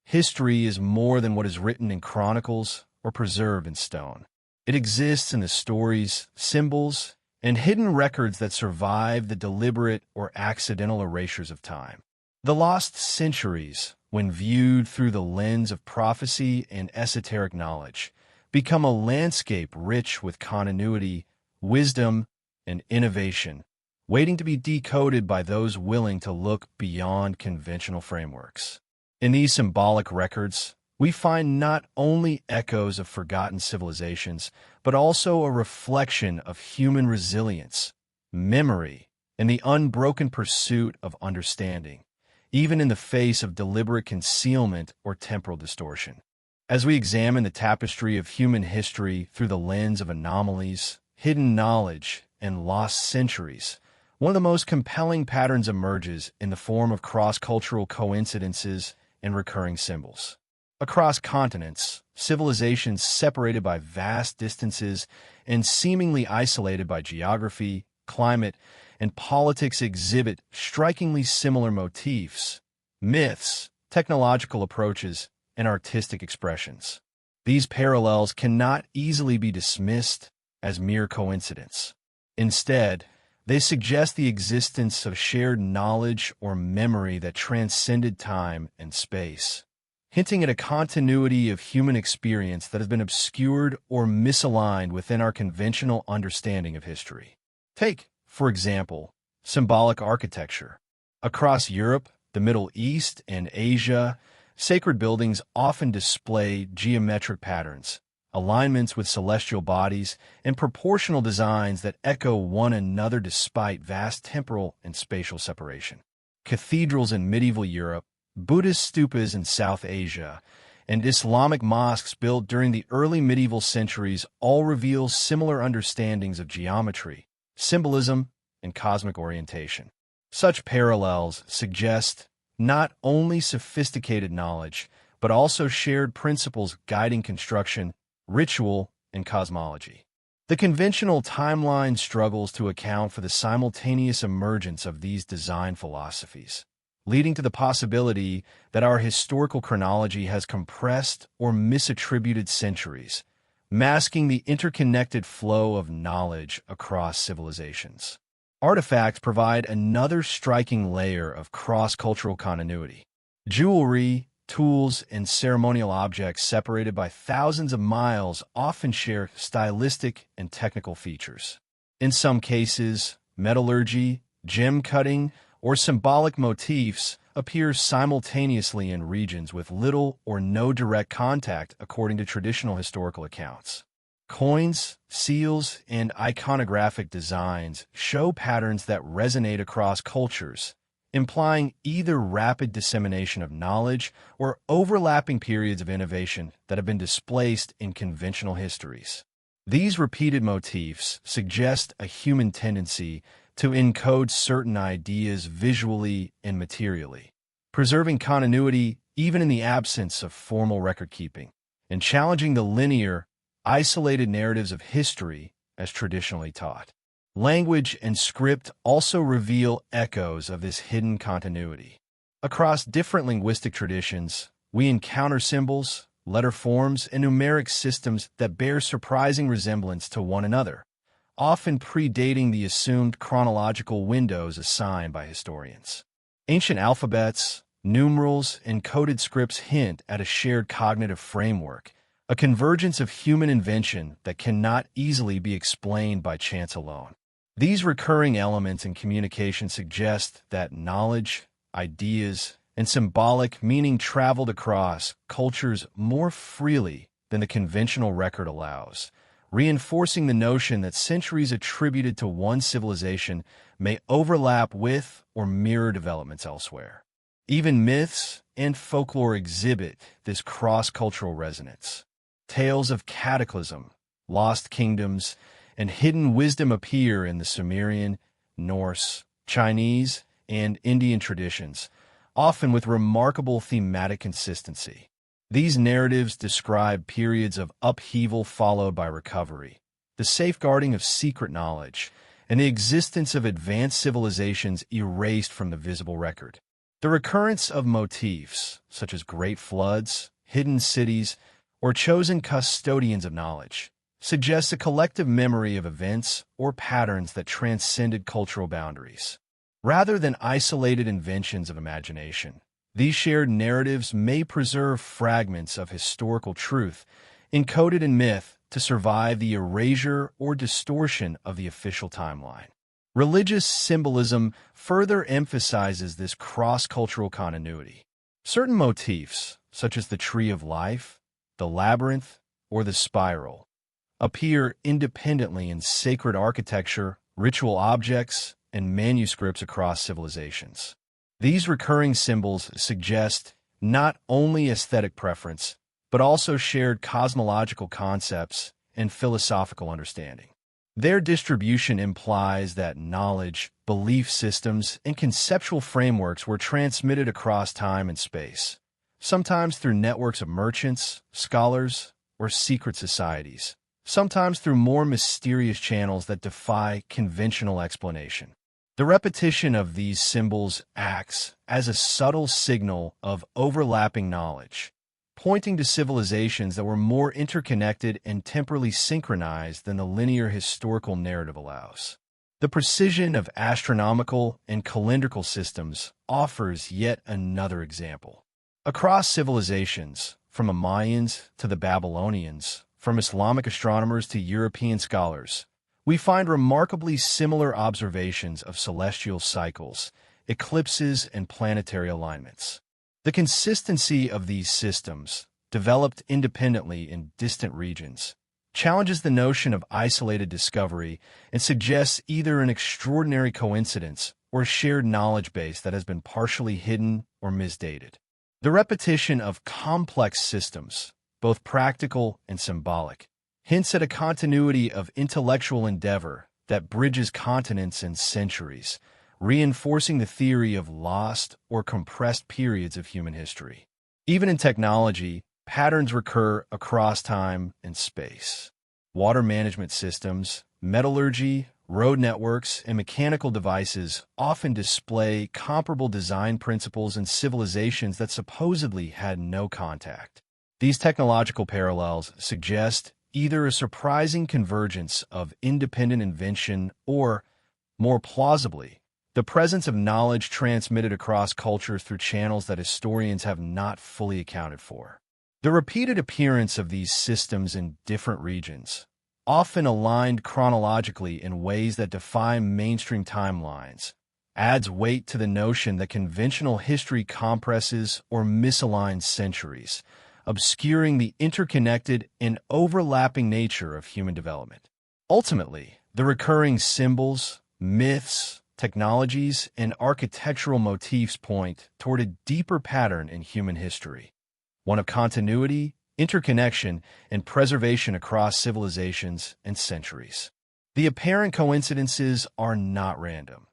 Speaker 1: History is more than what is written in chronicles or preserved in stone. It exists in the stories, symbols, and hidden records that survive the deliberate or accidental erasures of time. The lost centuries, when viewed through the lens of prophecy and esoteric knowledge, become a landscape rich with continuity, wisdom, and innovation, waiting to be decoded by those willing to look beyond conventional frameworks. In these symbolic records, we find not only echoes of forgotten civilizations, but also a reflection of human resilience, memory, and the unbroken pursuit of understanding, even in the face of deliberate concealment or temporal distortion. As we examine the tapestry of human history through the lens of anomalies, hidden knowledge, and lost centuries, one of the most compelling patterns emerges in the form of cross-cultural coincidences and recurring symbols. Across continents, civilizations separated by vast distances and seemingly isolated by geography, climate, and politics exhibit strikingly similar motifs, myths, technological approaches, and artistic expressions. These parallels cannot easily be dismissed as mere coincidence. Instead, they suggest the existence of shared knowledge or memory that transcended time and space, hinting at a continuity of human experience that has been obscured or misaligned within our conventional understanding of history. Take, for example, symbolic architecture. Across Europe, the Middle East, and Asia, sacred buildings often display geometric patterns, alignments with celestial bodies, and proportional designs that echo one another despite vast temporal and spatial separation. Cathedrals in medieval Europe, Buddhist stupas in South Asia, and Islamic mosques built during the early medieval centuries all reveal similar understandings of geometry, symbolism, and cosmic orientation. Such parallels suggest not only sophisticated knowledge, but also shared principles guiding construction, ritual, and cosmology. The conventional timeline struggles to account for the simultaneous emergence of these design philosophies, leading to the possibility that our historical chronology has compressed or misattributed centuries, masking the interconnected flow of knowledge across civilizations. Artifacts provide another striking layer of cross-cultural continuity. Jewelry, tools, and ceremonial objects separated by thousands of miles often share stylistic and technical features. In some cases, metallurgy, gem cutting, or symbolic motifs appear simultaneously in regions with little or no direct contact according to traditional historical accounts. Coins, seals, and iconographic designs show patterns that resonate across cultures, implying either rapid dissemination of knowledge or overlapping periods of innovation that have been displaced in conventional histories. These repeated motifs suggest a human tendency to encode certain ideas visually and materially, preserving continuity even in the absence of formal record-keeping, and challenging the linear, isolated narratives of history as traditionally taught. Language and script also reveal echoes of this hidden continuity. Across different linguistic traditions, we encounter symbols, letter forms, and numeric systems that bear surprising resemblance to one another, often predating the assumed chronological windows assigned by historians. Ancient alphabets, numerals, and coded scripts hint at a shared cognitive framework, a convergence of human invention that cannot easily be explained by chance alone. These recurring elements in communication suggest that knowledge, ideas, and symbolic meaning traveled across cultures more freely than the conventional record allows, reinforcing the notion that centuries attributed to one civilization may overlap with or mirror developments elsewhere. Even myths and folklore exhibit this cross-cultural resonance. Tales of cataclysm, lost kingdoms, and hidden wisdom appear in the Sumerian, Norse, Chinese, and Indian traditions, often with remarkable thematic consistency. These narratives describe periods of upheaval followed by recovery, the safeguarding of secret knowledge, and the existence of advanced civilizations erased from the visible record. The recurrence of motifs, such as great floods, hidden cities, or chosen custodians of knowledge, suggests a collective memory of events or patterns that transcended cultural boundaries. Rather than isolated inventions of imagination, these shared narratives may preserve fragments of historical truth encoded in myth to survive the erasure or distortion of the official timeline. Religious symbolism further emphasizes this cross-cultural continuity. Certain motifs, such as the tree of life, the labyrinth, or the spiral, appear independently in sacred architecture, ritual objects, and manuscripts across civilizations. These recurring symbols suggest not only aesthetic preference, but also shared cosmological concepts and philosophical understanding. Their distribution implies that knowledge, belief systems, and conceptual frameworks were transmitted across time and space, sometimes through networks of merchants, scholars, or secret societies, sometimes through more mysterious channels that defy conventional explanation. The repetition of these symbols acts as a subtle signal of overlapping knowledge, pointing to civilizations that were more interconnected and temporally synchronized than the linear historical narrative allows. The precision of astronomical and calendrical systems offers yet another example. Across civilizations, from the Mayans to the Babylonians, from Islamic astronomers to European scholars, we find remarkably similar observations of celestial cycles, eclipses, and planetary alignments. The consistency of these systems, developed independently in distant regions, challenges the notion of isolated discovery and suggests either an extraordinary coincidence or a shared knowledge base that has been partially hidden or misdated. The repetition of complex systems, both practical and symbolic, hints at a continuity of intellectual endeavor that bridges continents and centuries, reinforcing the theory of lost or compressed periods of human history. Even in technology, patterns recur across time and space. Water management systems, metallurgy, road networks, and mechanical devices often display comparable design principles in civilizations that supposedly had no contact. These technological parallels suggest either a surprising convergence of independent invention or, more plausibly, the presence of knowledge transmitted across cultures through channels that historians have not fully accounted for. The repeated appearance of these systems in different regions, often aligned chronologically in ways that defy mainstream timelines, adds weight to the notion that conventional history compresses or misaligns centuries, obscuring the interconnected and overlapping nature of human development. Ultimately, the recurring symbols, myths, technologies, and architectural motifs point toward a deeper pattern in human history, one of continuity, interconnection, and preservation across civilizations and centuries. The apparent coincidences are not random.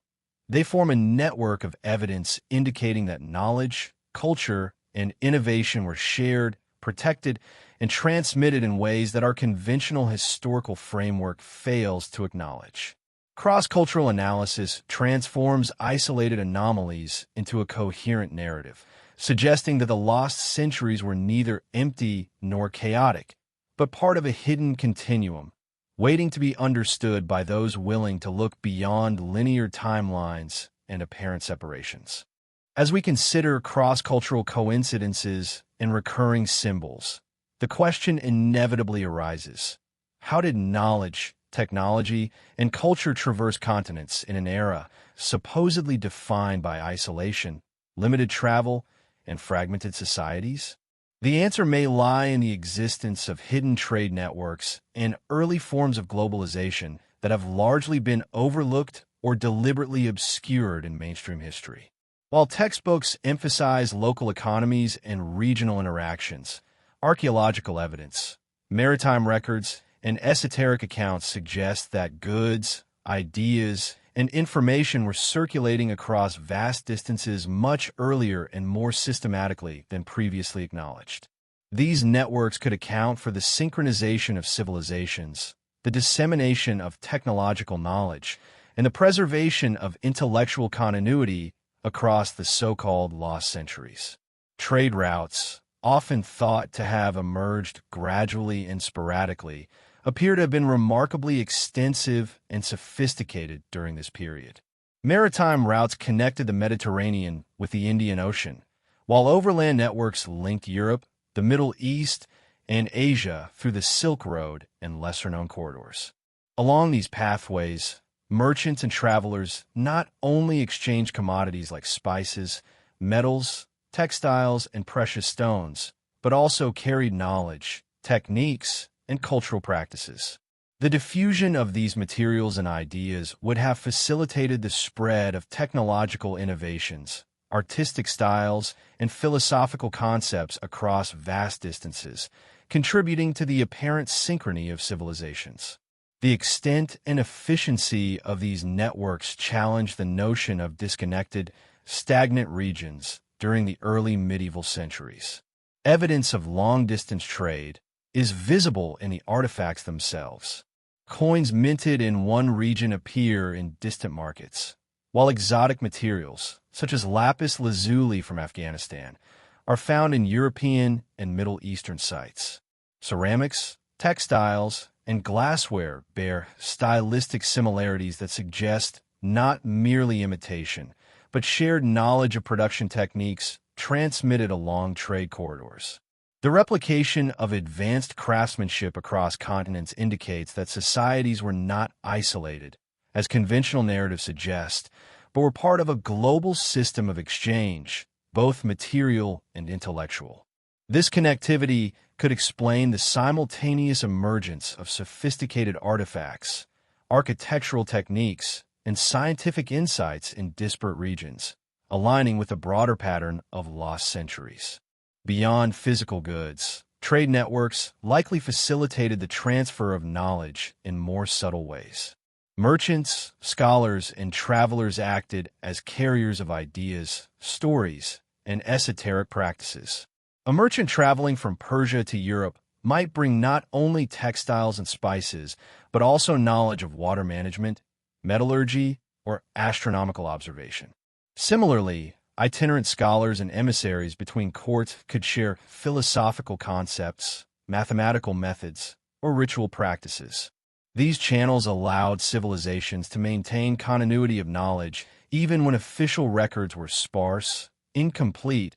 Speaker 1: They form a network of evidence indicating that knowledge, culture, and innovation were shared, protected, and transmitted in ways that our conventional historical framework fails to acknowledge. Cross-cultural analysis transforms isolated anomalies into a coherent narrative, suggesting that the lost centuries were neither empty nor chaotic, but part of a hidden continuum, waiting to be understood by those willing to look beyond linear timelines and apparent separations. As we consider cross-cultural coincidences and recurring symbols, the question inevitably arises: how did knowledge, technology, and culture traverse continents in an era supposedly defined by isolation, limited travel, and fragmented societies? The answer may lie in the existence of hidden trade networks and early forms of globalization that have largely been overlooked or deliberately obscured in mainstream history. While textbooks emphasize local economies and regional interactions, archaeological evidence, maritime records, and esoteric accounts suggest that goods, ideas, and information were circulating across vast distances much earlier and more systematically than previously acknowledged. These networks could account for the synchronization of civilizations, the dissemination of technological knowledge, and the preservation of intellectual continuity across the so-called lost centuries. Trade routes, often thought to have emerged gradually and sporadically, appear to have been remarkably extensive and sophisticated during this period. Maritime routes connected the Mediterranean with the Indian Ocean, while overland networks linked Europe, the Middle East, and Asia through the Silk Road and lesser-known corridors. Along these pathways, merchants and travelers not only exchanged commodities like spices, metals, textiles, and precious stones, but also carried knowledge, techniques, and cultural practices. The diffusion of these materials and ideas would have facilitated the spread of technological innovations, artistic styles, and philosophical concepts across vast distances, contributing to the apparent synchrony of civilizations. The extent and efficiency of these networks challenge the notion of disconnected, stagnant regions during the early medieval centuries. Evidence of long-distance trade is visible in the artifacts themselves. Coins minted in one region appear in distant markets, while exotic materials, such as lapis lazuli from Afghanistan, are found in European and Middle Eastern sites. Ceramics, textiles, and glassware bear stylistic similarities that suggest not merely imitation, but shared knowledge of production techniques transmitted along trade corridors. The replication of advanced craftsmanship across continents indicates that societies were not isolated, as conventional narratives suggest, but were part of a global system of exchange, both material and intellectual. This connectivity could explain the simultaneous emergence of sophisticated artifacts, architectural techniques, and scientific insights in disparate regions, aligning with a broader pattern of lost centuries. Beyond physical goods, trade networks likely facilitated the transfer of knowledge in more subtle ways. Merchants, scholars, and travelers acted as carriers of ideas, stories, and esoteric practices. A merchant traveling from Persia to Europe might bring not only textiles and spices, but also knowledge of water management, metallurgy, or astronomical observation. Similarly, itinerant scholars and emissaries between courts could share philosophical concepts, mathematical methods, or ritual practices. These channels allowed civilizations to maintain continuity of knowledge even when official records were sparse, incomplete,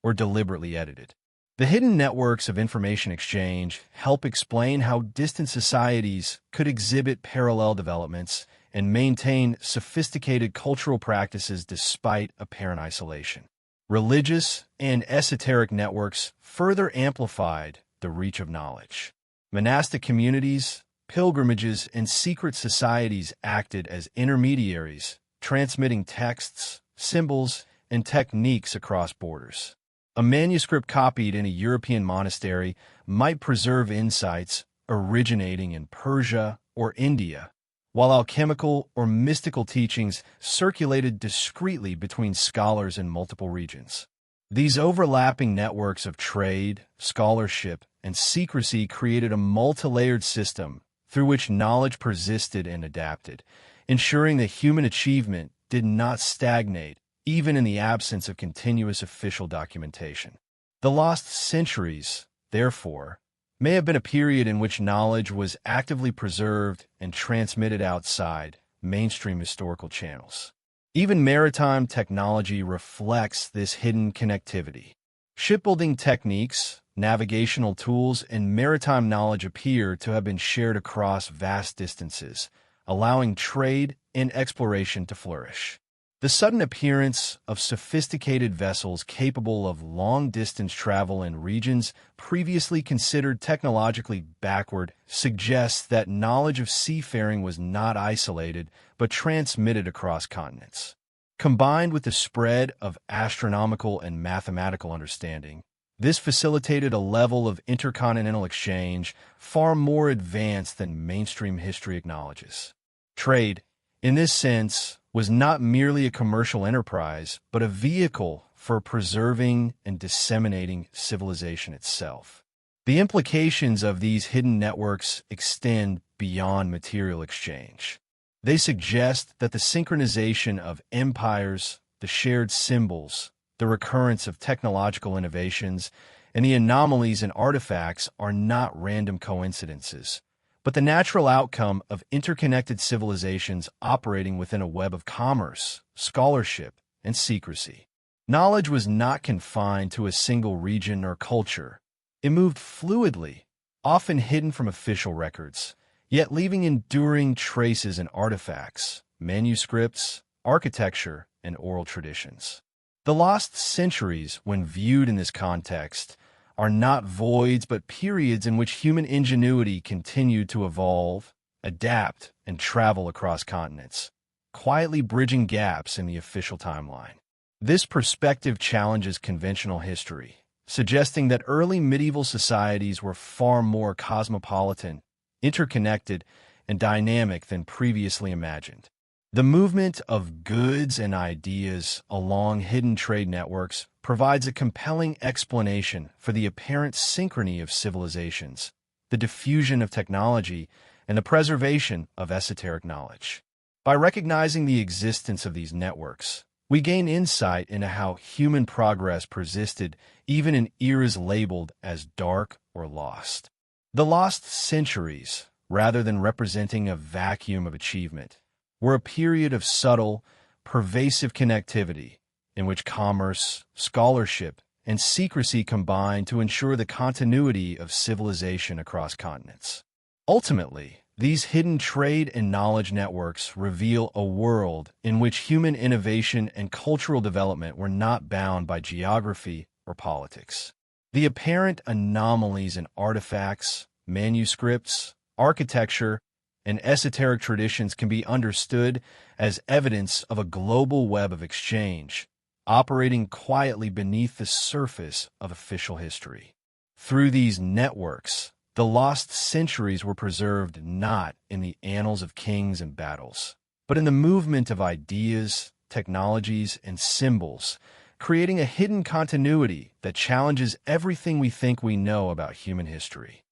Speaker 1: or deliberately edited. The hidden networks of information exchange help explain how distant societies could exhibit parallel developments and maintain sophisticated cultural practices despite apparent isolation. Religious and esoteric networks further amplified the reach of knowledge. Monastic communities, pilgrimages, and secret societies acted as intermediaries, transmitting texts, symbols, and techniques across borders. A manuscript copied in a European monastery might preserve insights originating in Persia or India, while alchemical or mystical teachings circulated discreetly between scholars in multiple regions. These overlapping networks of trade, scholarship, and secrecy created a multi-layered system through which knowledge persisted and adapted, ensuring that human achievement did not stagnate even in the absence of continuous official documentation. The lost centuries, therefore, may have been a period in which knowledge was actively preserved and transmitted outside mainstream historical channels. Even maritime technology reflects this hidden connectivity. Shipbuilding techniques, navigational tools, and maritime knowledge appear to have been shared across vast distances, allowing trade and exploration to flourish. The sudden appearance of sophisticated vessels capable of long-distance travel in regions previously considered technologically backward suggests that knowledge of seafaring was not isolated but transmitted across continents. Combined with the spread of astronomical and mathematical understanding, this facilitated a level of intercontinental exchange far more advanced than mainstream history acknowledges. Trade, in this sense, was not merely a commercial enterprise, but a vehicle for preserving and disseminating civilization itself. The implications of these hidden networks extend beyond material exchange. They suggest that the synchronization of empires, the shared symbols, the recurrence of technological innovations, and the anomalies in artifacts are not random coincidences, but the natural outcome of interconnected civilizations operating within a web of commerce, scholarship, and secrecy. Knowledge was not confined to a single region or culture. It moved fluidly, often hidden from official records, yet leaving enduring traces in artifacts, manuscripts, architecture, and oral traditions. The lost centuries, when viewed in this context, are not voids but periods in which human ingenuity continued to evolve, adapt, and travel across continents, quietly bridging gaps in the official timeline. This perspective challenges conventional history, suggesting that early medieval societies were far more cosmopolitan, interconnected, and dynamic than previously imagined. The movement of goods and ideas along hidden trade networks provides a compelling explanation for the apparent synchrony of civilizations, the diffusion of technology, and the preservation of esoteric knowledge. By recognizing the existence of these networks, we gain insight into how human progress persisted even in eras labeled as dark or lost. The lost centuries, rather than representing a vacuum of achievement, were a period of subtle, pervasive connectivity in which commerce, scholarship, and secrecy combined to ensure the continuity of civilization across continents. Ultimately, these hidden trade and knowledge networks reveal a world in which human innovation and cultural development were not bound by geography or politics. The apparent anomalies in artifacts, manuscripts, architecture, and esoteric traditions can be understood as evidence of a global web of exchange, operating quietly beneath the surface of official history. Through these networks, the lost centuries were preserved not in the annals of kings and battles, but in the movement of ideas, technologies, and symbols, creating a hidden continuity that challenges everything we think we know about human history.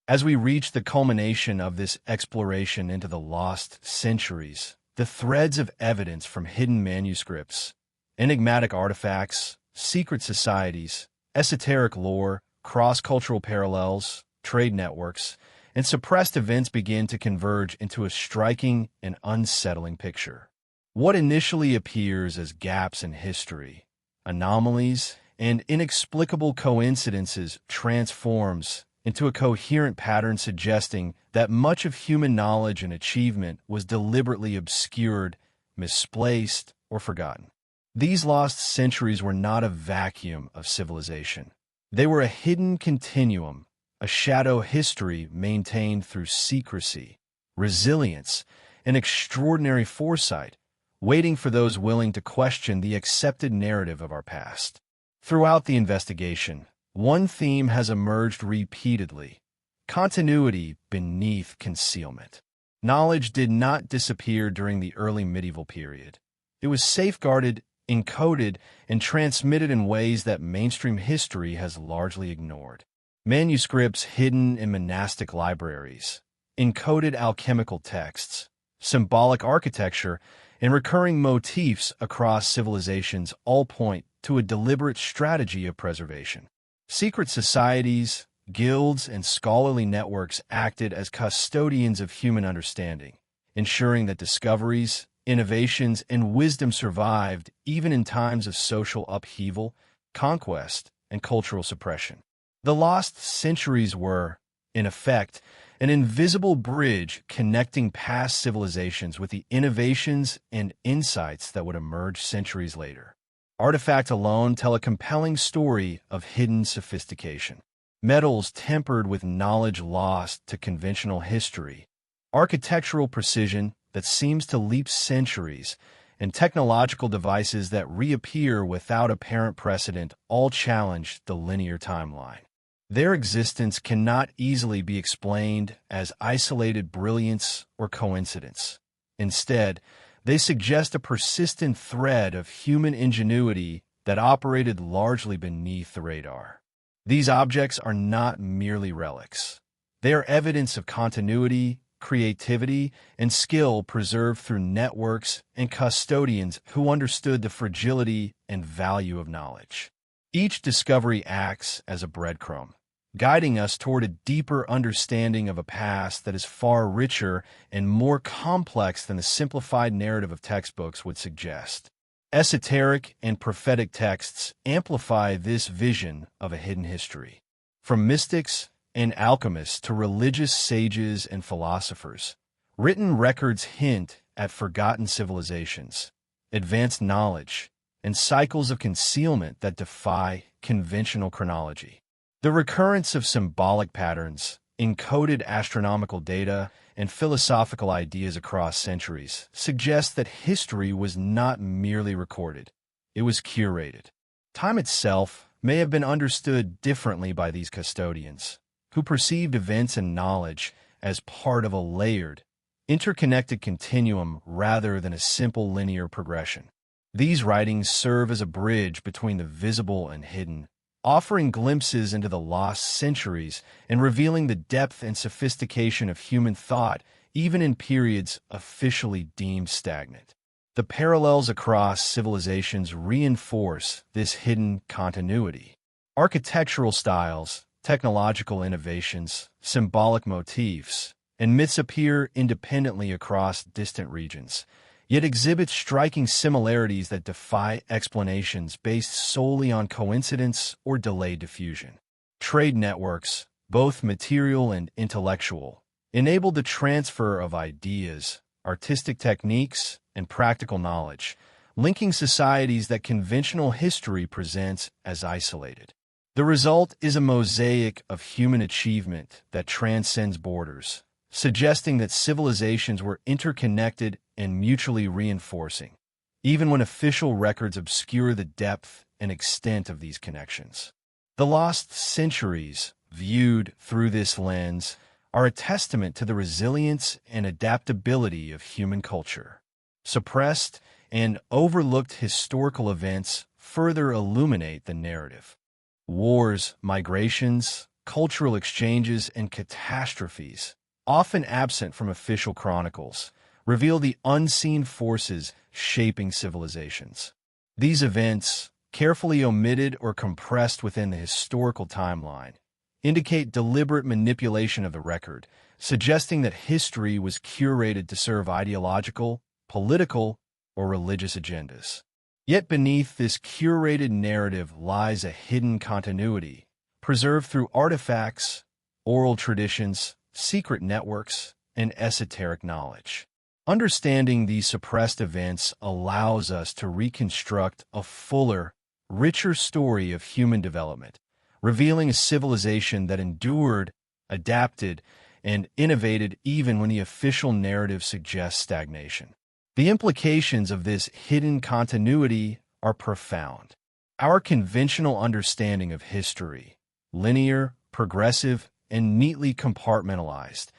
Speaker 1: As we reach the culmination of this exploration into the lost centuries, the threads of evidence from hidden manuscripts, enigmatic artifacts, secret societies, esoteric lore, cross-cultural parallels, trade networks, and suppressed events begin to converge into a striking and unsettling picture. What initially appears as gaps in history, anomalies, and inexplicable coincidences transforms into a coherent pattern suggesting that much of human knowledge and achievement was deliberately obscured, misplaced, or forgotten. These lost centuries were not a vacuum of civilization. They were a hidden continuum, a shadow history maintained through secrecy, resilience, and extraordinary foresight, waiting for those willing to question the accepted narrative of our past. Throughout the investigation, one theme has emerged repeatedly: continuity beneath concealment. Knowledge did not disappear during the early medieval period. It was safeguarded, encoded, and transmitted in ways that mainstream history has largely ignored. Manuscripts hidden in monastic libraries, encoded alchemical texts, symbolic architecture, and recurring motifs across civilizations all point to a deliberate strategy of preservation. Secret societies, guilds, and scholarly networks acted as custodians of human understanding, ensuring that discoveries, innovations, and wisdom survived even in times of social upheaval, conquest, and cultural suppression. The lost centuries were, in effect, an invisible bridge connecting past civilizations with the innovations and insights that would emerge centuries later. Artifacts alone tell a compelling story of hidden sophistication. Metals tempered with knowledge lost to conventional history, architectural precision that seems to leap centuries, and technological devices that reappear without apparent precedent all challenge the linear timeline. Their existence cannot easily be explained as isolated brilliance or coincidence. Instead, they suggest a persistent thread of human ingenuity that operated largely beneath the radar. These objects are not merely relics. They are evidence of continuity, creativity, and skill preserved through networks and custodians who understood the fragility and value of knowledge. Each discovery acts as a breadcrumb, guiding us toward a deeper understanding of a past that is far richer and more complex than the simplified narrative of textbooks would suggest. Esoteric and prophetic texts amplify this vision of a hidden history. From mystics and alchemists to religious sages and philosophers, written records hint at forgotten civilizations, advanced knowledge, and cycles of concealment that defy conventional chronology. The recurrence of symbolic patterns, encoded astronomical data, and philosophical ideas across centuries suggests that history was not merely recorded, it was curated. Time itself may have been understood differently by these custodians, who perceived events and knowledge as part of a layered, interconnected continuum rather than a simple linear progression. These writings serve as a bridge between the visible and hidden, offering glimpses into the lost centuries and revealing the depth and sophistication of human thought even in periods officially deemed stagnant. The parallels across civilizations reinforce this hidden continuity. Architectural styles, technological innovations, symbolic motifs, and myths appear independently across distant regions, yet exhibit striking similarities that defy explanations based solely on coincidence or delayed diffusion. Trade networks, both material and intellectual, enable the transfer of ideas, artistic techniques, and practical knowledge, linking societies that conventional history presents as isolated. The result is a mosaic of human achievement that transcends borders, suggesting that civilizations were interconnected and mutually reinforcing, even when official records obscure the depth and extent of these connections. The lost centuries, viewed through this lens, are a testament to the resilience and adaptability of human culture. Suppressed and overlooked historical events further illuminate the narrative. Wars, migrations, cultural exchanges, and catastrophes, often absent from official chronicles, reveal the unseen forces shaping civilizations. These events, carefully omitted or compressed within the historical timeline, indicate deliberate manipulation of the record, suggesting that history was curated to serve ideological, political, or religious agendas. Yet beneath this curated narrative lies a hidden continuity, preserved through artifacts, oral traditions, secret networks, and esoteric knowledge. Understanding these suppressed events allows us to reconstruct a fuller, richer story of human development, revealing a civilization that endured, adapted, and innovated even when the official narrative suggests stagnation. The implications of this hidden continuity are profound. Our conventional understanding of history, linear, progressive, and neatly compartmentalized,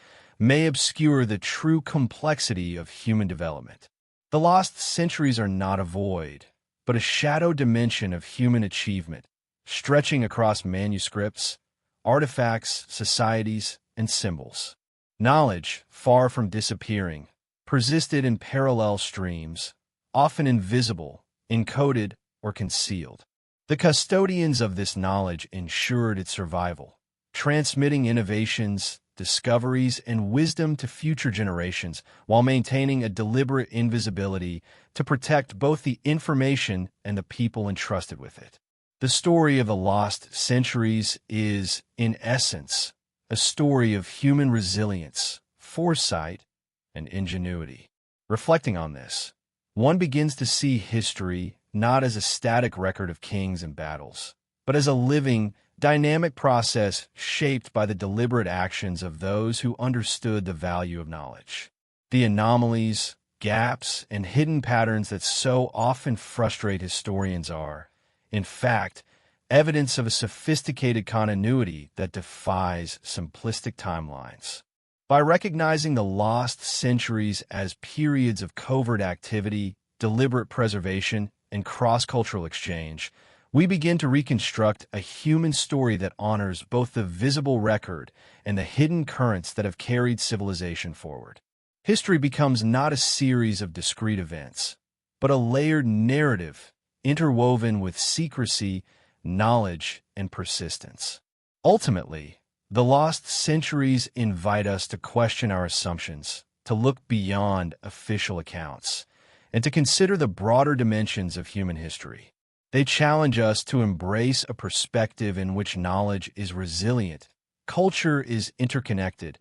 Speaker 1: may obscure the true complexity of human development. The lost centuries are not a void, but a shadow dimension of human achievement, stretching across manuscripts, artifacts, societies, and symbols. Knowledge, far from disappearing, persisted in parallel streams, often invisible, encoded, or concealed. The custodians of this knowledge ensured its survival, transmitting innovations, discoveries, and wisdom to future generations while maintaining a deliberate invisibility to protect both the information and the people entrusted with it. The story of the lost centuries is, in essence, a story of human resilience, foresight, and ingenuity. Reflecting on this, one begins to see history not as a static record of kings and battles, but as a living, dynamic process shaped by the deliberate actions of those who understood the value of knowledge. The anomalies, gaps, and hidden patterns that so often frustrate historians are, in fact, evidence of a sophisticated continuity that defies simplistic timelines. By recognizing the lost centuries as periods of covert activity, deliberate preservation, and cross-cultural exchange, we begin to reconstruct a human story that honors both the visible record and the hidden currents that have carried civilization forward. History becomes not a series of discrete events, but a layered narrative interwoven with secrecy, knowledge, and persistence. Ultimately, the lost centuries invite us to question our assumptions, to look beyond official accounts, and to consider the broader dimensions of human history. They challenge us to embrace a perspective in which knowledge is resilient, culture is interconnected,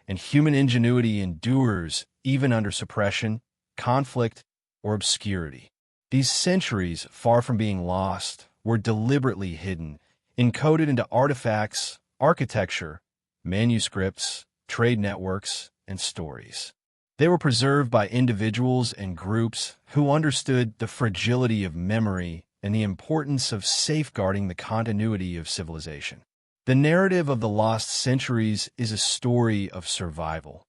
Speaker 1: and human ingenuity endures even under suppression, conflict, or obscurity. These centuries, far from being lost, were deliberately hidden, encoded into artifacts, architecture, manuscripts, trade networks, and stories. They were preserved by individuals and groups who understood the fragility of memory and the importance of safeguarding the continuity of civilization. The narrative of the lost centuries is a story of survival,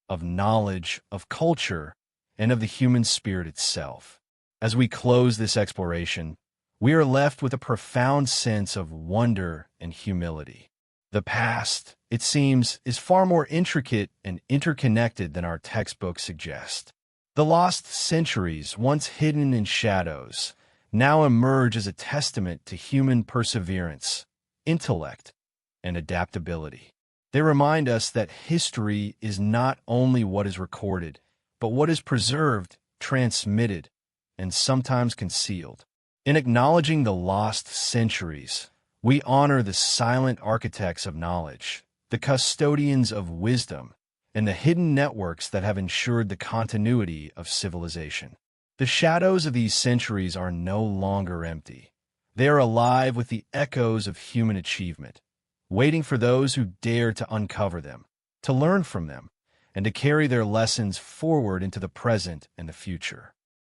Speaker 1: of knowledge, of culture, and of the human spirit itself. As we close this exploration, we are left with a profound sense of wonder and humility. The past, it seems, is far more intricate and interconnected than our textbooks suggest. The lost centuries, once hidden in shadows, now emerge as a testament to human perseverance, intellect, and adaptability. They remind us that history is not only what is recorded, but what is preserved, transmitted, and sometimes concealed. In acknowledging the lost centuries, we honor the silent architects of knowledge, the custodians of wisdom, and the hidden networks that have ensured the continuity of civilization. The shadows of these centuries are no longer empty. They are alive with the echoes of human achievement, waiting for those who dare to uncover them, to learn from them, and to carry their lessons forward into the present and the future.